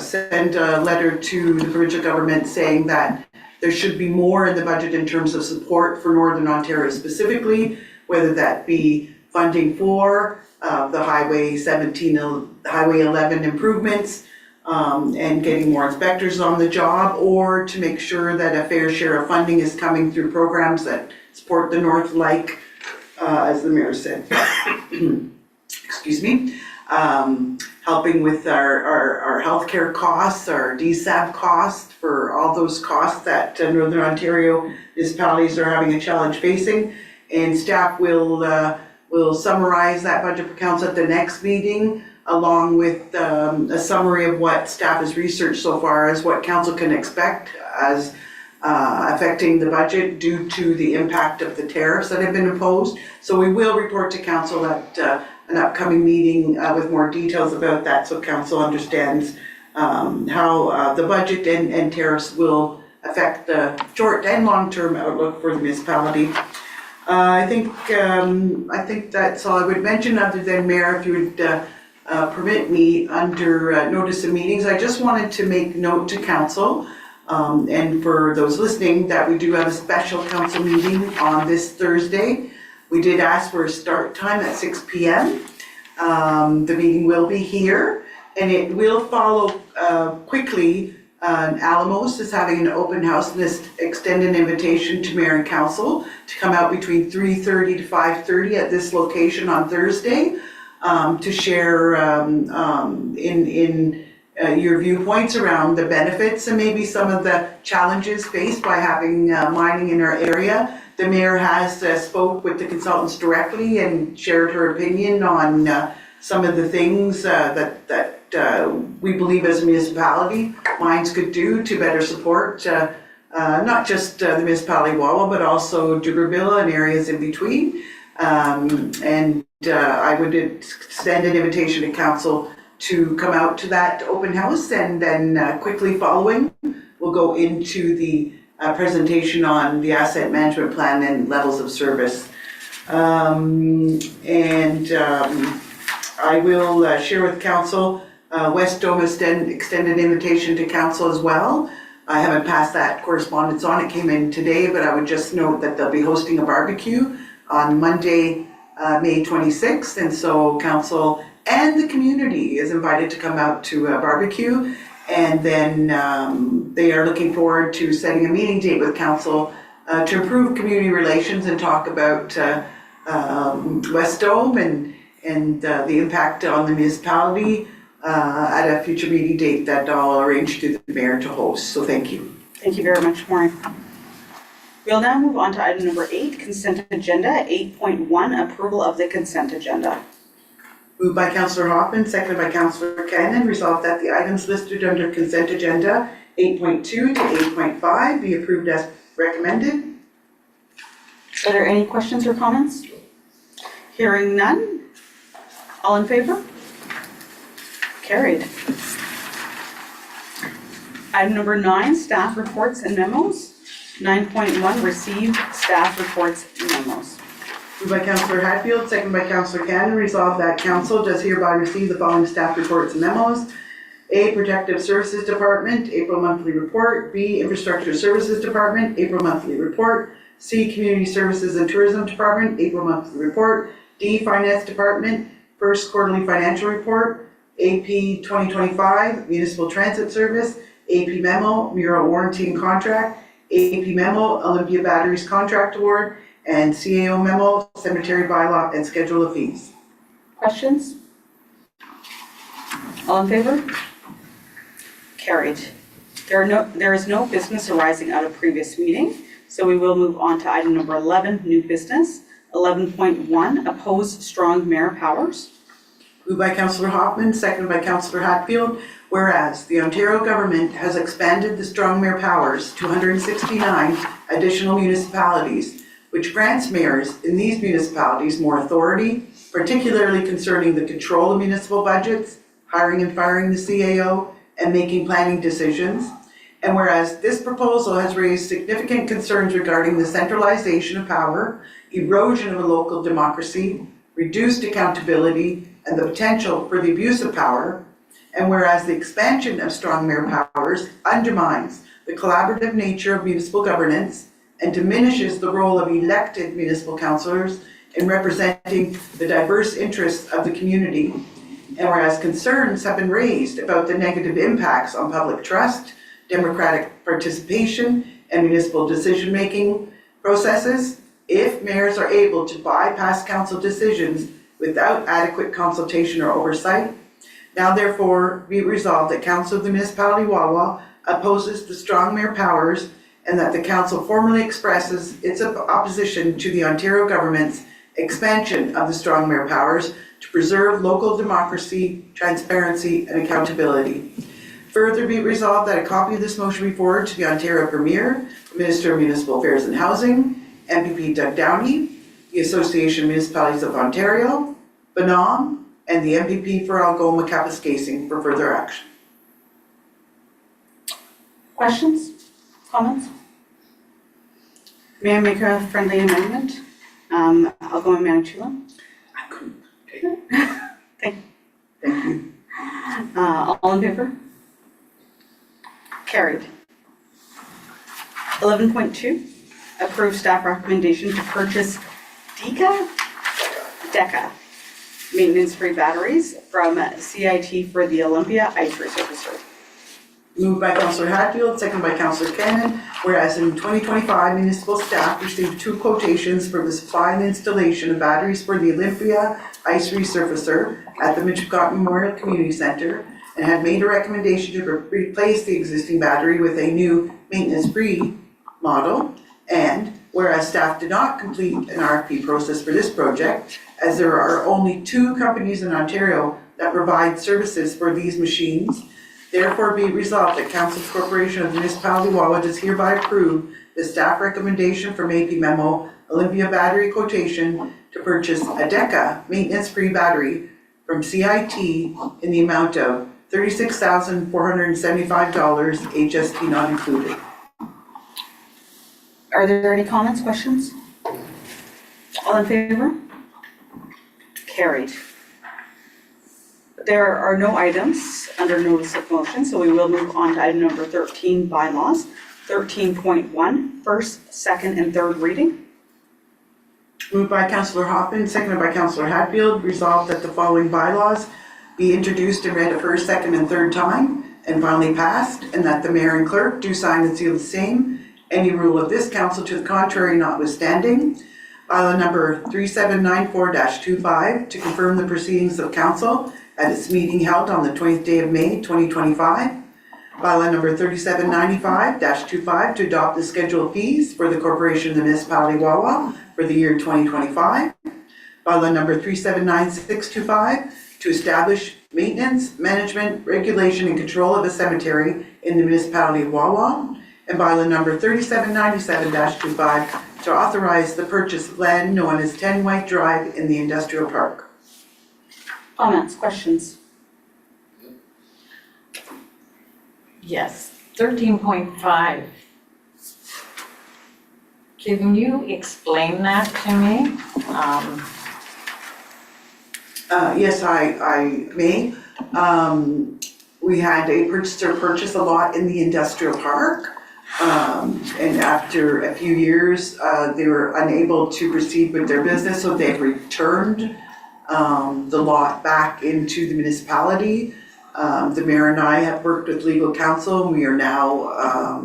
D: send a letter to the provincial government saying that there should be more in the budget in terms of support for Northern Ontario specifically, whether that be funding for the Highway 11 improvements, and getting more inspectors on the job, or to make sure that a fair share of funding is coming through programs that support the North, like, as the mayor said, excuse me, helping with our healthcare costs, our DSAB costs, for all those costs that Northern Ontario municipalities are having a challenge facing. And staff will summarize that budget for council at the next meeting, along with a summary of what staff has researched so far as what council can expect as affecting the budget due to the impact of the tariffs that have been imposed. So we will report to council at an upcoming meeting with more details about that, so council understands how the budget and tariffs will affect the short and long-term outlook for the municipality. I think that's all I would mention, other than Mayor, if you would permit me, under notice of meetings, I just wanted to make note to council, and for those listening, that we do have a special council meeting on this Thursday. We did ask for a start time at 6 p.m. The meeting will be here, and it will follow quickly. Alamos is having an open house, and this extended invitation to mayor and council to come out between 3:30 to 5:30 at this location on Thursday, to share in your viewpoints around the benefits and maybe some of the challenges faced by having mining in our area. The mayor has spoke with the consultants directly and shared her opinion on some of the things that we believe as a municipality mines could do to better support not just the municipality Wawa, but also Dubreuilville and areas in between. I would extend an invitation to council to come out to that open house, and then quickly following, we'll go into the presentation on the asset management plan and levels of service. I will share with council, West Dome has extended invitation to council as well. I haven't passed that correspondence on, it came in today, but I would just note that they'll be hosting a barbecue on Monday, May 26th, and so council and the community is invited to come out to a barbecue. And then they are looking forward to setting a meeting date with council to improve community relations and talk about West Dome and the impact on the municipality at a future meeting date that I'll arrange to the mayor to host. So thank you.
A: Thank you very much, Maureen. We'll now move on to item number 8, consent agenda. 8.1, approval of the consent agenda.
D: Moved by Councillor Hoffman, seconded by Councillor Cannon, resolved that the items listed under consent agenda 8.2 to 8.5 be approved as recommended.
A: Are there any questions or comments? Hearing none. All in favor? Carried. Item number 9, staff reports and memos. 9.1, received staff reports and memos.
D: Moved by Councillor Hatfield, seconded by Councillor Cannon, resolved that council does hereby receive the following staff reports and memos. A, Protective Services Department, April monthly report. B, Infrastructure Services Department, April monthly report. C, Community Services and Tourism Department, April monthly report. D, Finance Department, first quarterly financial report, AP 2025 municipal transit service, AP memo, mural warranty and contract, AP memo, Olympia Batteries contract award, and CAO memo, cemetery bylaw and schedule of fees.
A: Questions? All in favor? Carried. There is no business arising out of previous meeting, so we will move on to item number 11, new business. 11.1, oppose strong mayor powers.
D: Moved by Councillor Hoffman, seconded by Councillor Hatfield, whereas the Ontario government has expanded the strong mayor powers to 169 additional municipalities, which grants mayors in these municipalities more authority, particularly concerning the control of municipal budgets, hiring and firing the CAO, and making planning decisions. And whereas this proposal has raised significant concerns regarding the centralization of power, erosion of a local democracy, reduced accountability, and the potential for the abuse of power, and whereas the expansion of strong mayor powers undermines the collaborative nature of municipal governance and diminishes the role of elected municipal councillors in representing the diverse interests of the community, and whereas concerns have been raised about the negative impacts on public trust, democratic participation, and municipal decision-making processes if mayors are able to bypass council decisions without adequate consultation or oversight. Now therefore be it resolved that Council of the Municipality Wawa opposes the strong mayor powers, and that the council formally expresses its opposition to the Ontario government's expansion of the strong mayor powers to preserve local democracy, transparency, and accountability. Further be it resolved that a copy of this motion be forwarded to the Ontario Premier, the Minister of Municipal Affairs and Housing, MPP Doug Downey, the Association of Municipalities of Ontario, BNOM, and the MPP for Algoma Kapuskasing for further action.
A: Questions? Comments? May I make a friendly amendment? Algoma Manitoula.
D: I couldn't.
A: Thank
D: you.
A: All in favor? Carried. 11.2, approve staff recommendation to purchase DECA maintenance-free batteries from CIT for the Olympia Ice Resurfacer.
D: Moved by Councillor Hatfield, seconded by Councillor Cannon, whereas in 2025, municipal staff received 2 quotations for the supply and installation of batteries for the Olympia Ice Resurfacer at the Michipcot Memorial Community Centre, and had made a recommendation to replace the existing battery with a new maintenance-free model. And whereas staff did not complete an RFP process for this project, as there are only 2 companies in Ontario that provide services for these machines, therefore be resolved that Council Corporation of the Municipality Wawa does hereby approve the staff recommendation from AP Memo Olympia Battery quotation to purchase a DECA maintenance-free battery from CIT in the amount of $36,475, HST not included.
A: Are there any comments, questions? All in favor? Carried. There are no items under notice of motion, so we will move on to item number 13, bylaws. 13.1, first, second, and third reading.
D: Moved by Councillor Hoffman, seconded by Councillor Hatfield, resolved that the following bylaws be introduced and read a first, second, and third time, and finally passed, and that the mayor and clerk do sign and seal the same. Any rule of this council to the contrary notwithstanding. Bylaw number 3794-25 to confirm the proceedings of council at its meeting held on the 20th day of May 2025. Bylaw number 3795-25 to adopt the schedule of fees for the Corporation of the Municipality Wawa for the year 2025. Bylaw number 379625 to establish maintenance, management, regulation, and control of a cemetery in the municipality of Wawa. And bylaw number 3797-25 to authorize the purchase of land known as 10 White Drive in the industrial park.
A: Comments, questions?
F: Yes, 13.5. Can you explain that to me?
D: Yes, I may. We had a purchaser purchase a lot in the industrial park. And after a few years, they were unable to proceed with their business, so they've returned the lot back into the municipality. The mayor and I have worked with legal counsel, and we are now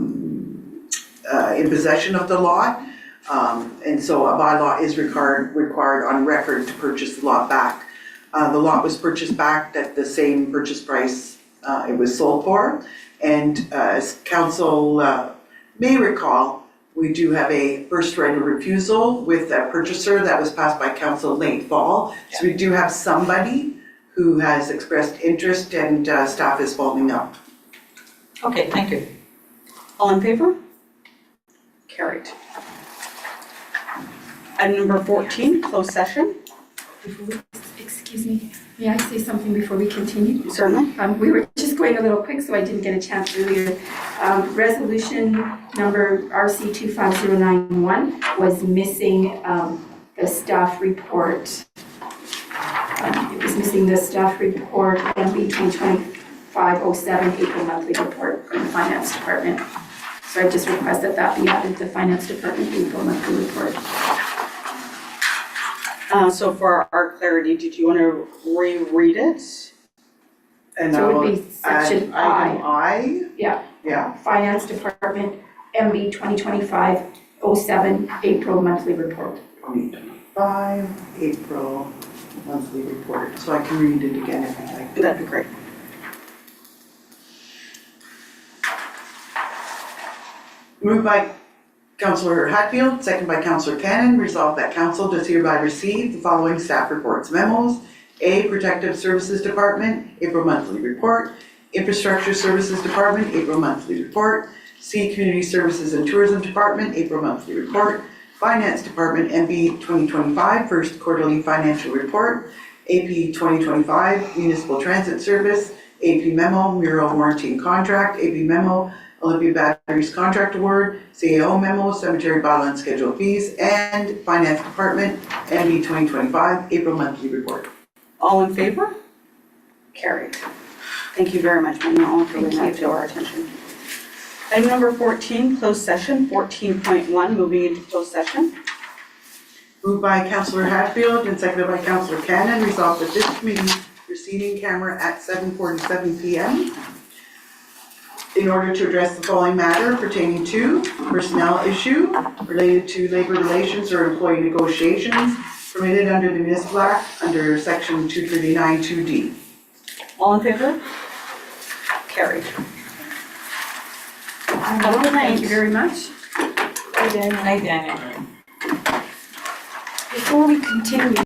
D: in possession of the lot. And so a bylaw is required on record to purchase the lot back. The lot was purchased back at the same purchase price it was sold for. And as council may recall, we do have a first right of refusal with a purchaser that was passed by council late fall. So we do have somebody who has expressed interest, and staff is following up.
F: Okay, thank you.
A: All in favor? Carried. Item number 14, closed session.
H: Excuse me, may I say something before we continue?
A: Certainly.
H: We were just going a little quick, so I didn't get a chance earlier. Resolution number RC 25091 was missing the staff report. It was missing the staff report, MB 2025-07, April monthly report from the finance department. So I just request that that be added to the finance department April monthly report.
A: So for our clarity, did you want to reread it?
D: And
H: So it would
D: I'll
H: be section
D: add item I.
H: Yeah.
D: Yeah.
H: Finance Department, MB 2025-07, April monthly report.
D: 2025, April monthly report. So I can read it again if you'd like.
A: That'd be great.
D: Moved by Councillor Hatfield, second by Councillor Cannon, resolved that council does hereby receive the following staff reports memos. A, Protective Services Department, April monthly report. Infrastructure Services Department, April monthly report. C, Community Services and Tourism Department, April monthly report. Finance Department, MB 2025, first quarterly financial report. AP 2025, Municipal Transit Service. AP memo, Mural Warranty and Contract. AP memo, Olympia Batteries Contract Award. CAO memo, Cemetery Bylaw and Schedule Fees. And Finance Department, MB 2025, April monthly report.
A: All in favor? Carried. Thank you very much, Manuel, for bringing that to our attention. Item number 14, closed session, 14.1, moving into closed session.
D: Moved by Councillor Hatfield and seconded by Councillor Cannon, resolved that this committee receiving camera at 7:47 PM in order to address the following matter pertaining to personnel issue related to labor relations or employee negotiations permitted under the Municipal Act under section 239 2D.
A: All in favor? Carried. Have a good night.
H: Thank you very much.
F: Hi, Daniel.
B: Before we continue,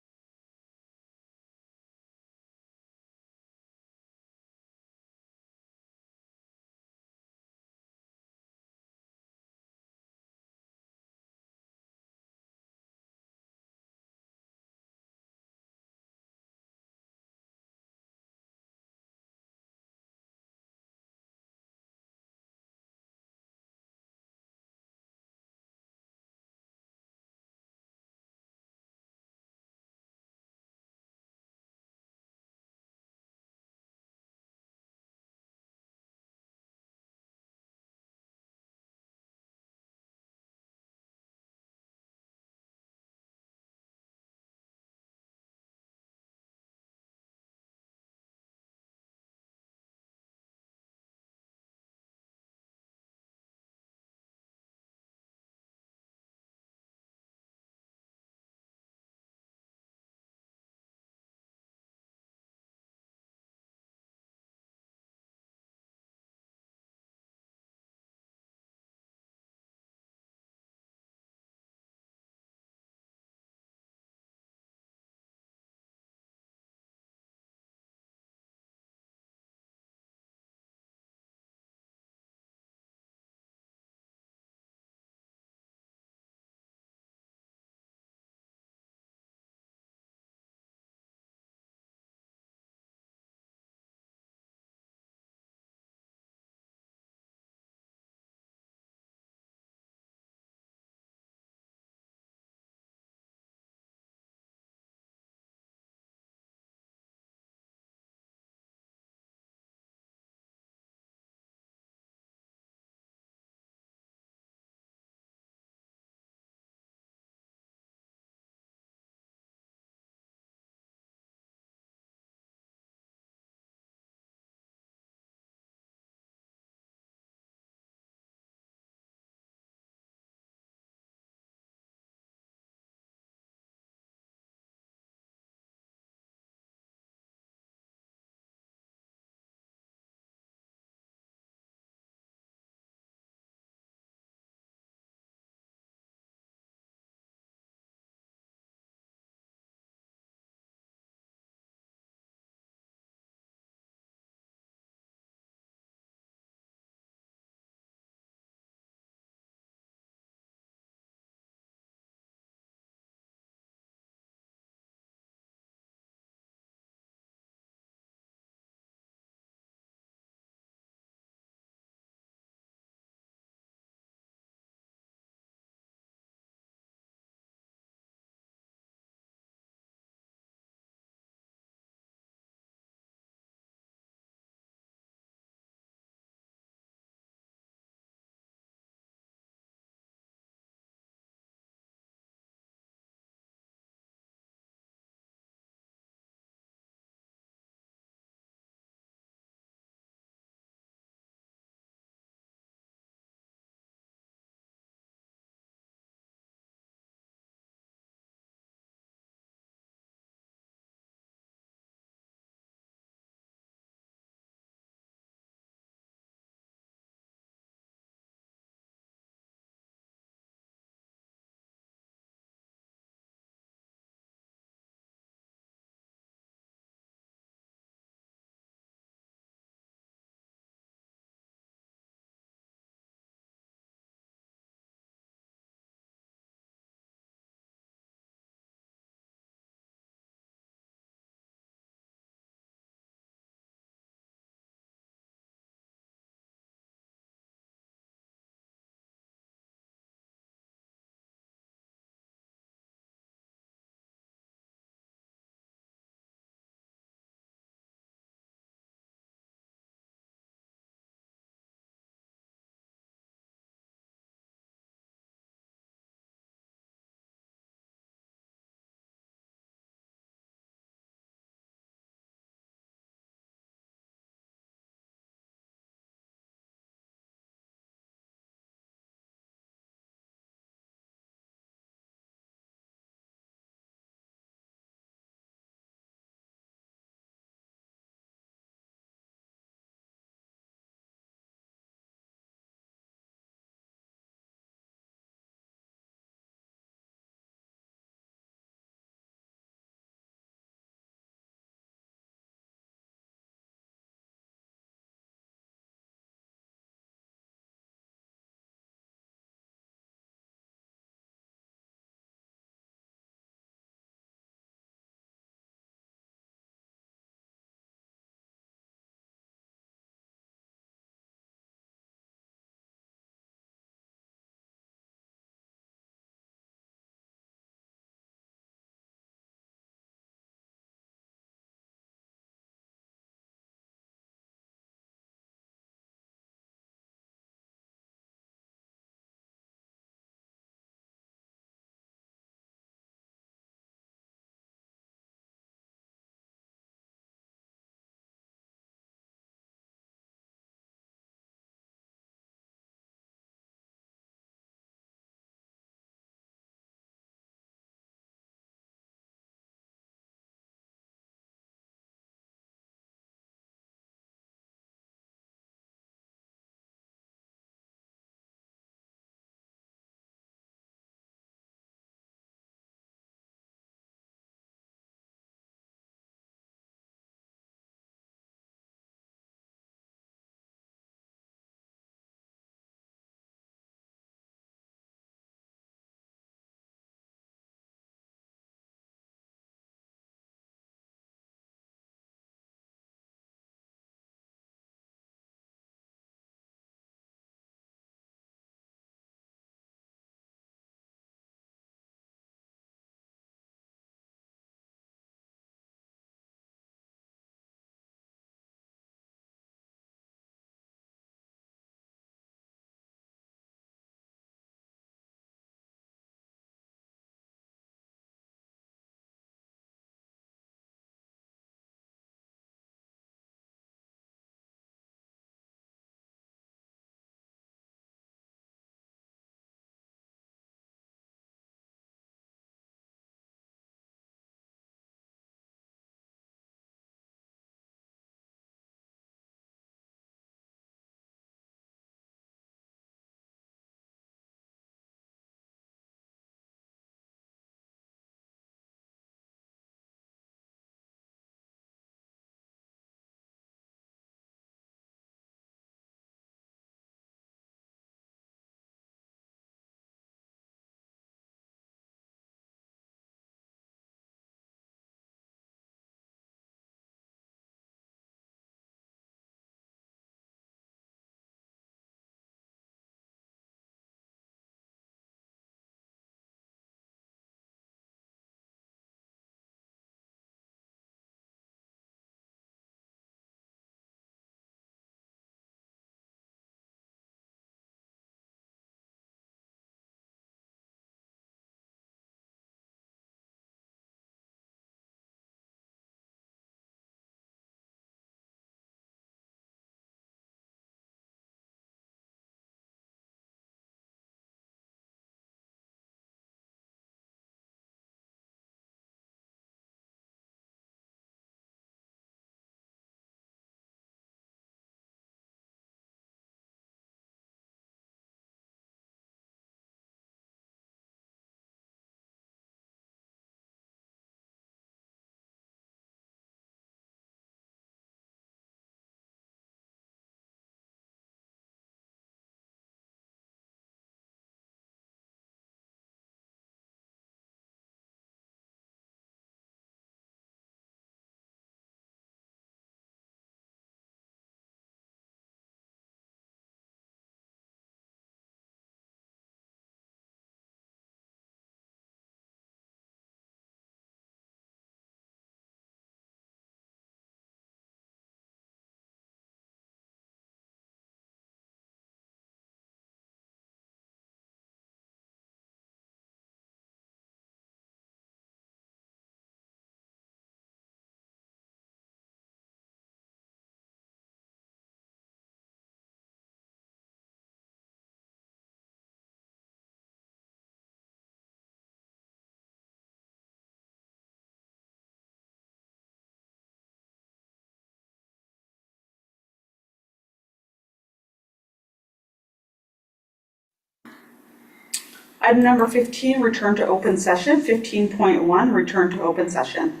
A: Item number 15, return to open session. 15.1, return to open session.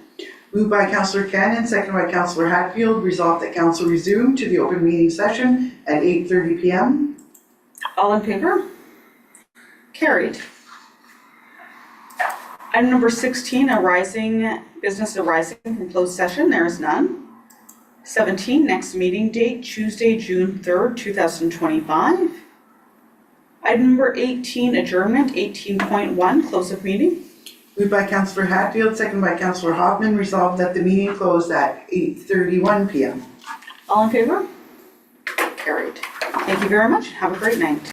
D: Moved by Councillor Cannon, seconded by Councillor Hatfield, resolved that council resume to the open meeting session at 8:30 PM.
A: All in favor? Carried. Item number 16, business arising from closed session. There is none. 17, next meeting date, Tuesday, June 3rd, 2025. Item number 18, adjournment. 18.1, close of meeting.
D: Moved by Councillor Hatfield, seconded by Councillor Hoffman, resolved that the meeting closed at 8:31 PM.
A: All in favor? Carried. Thank you very much. Have a great night.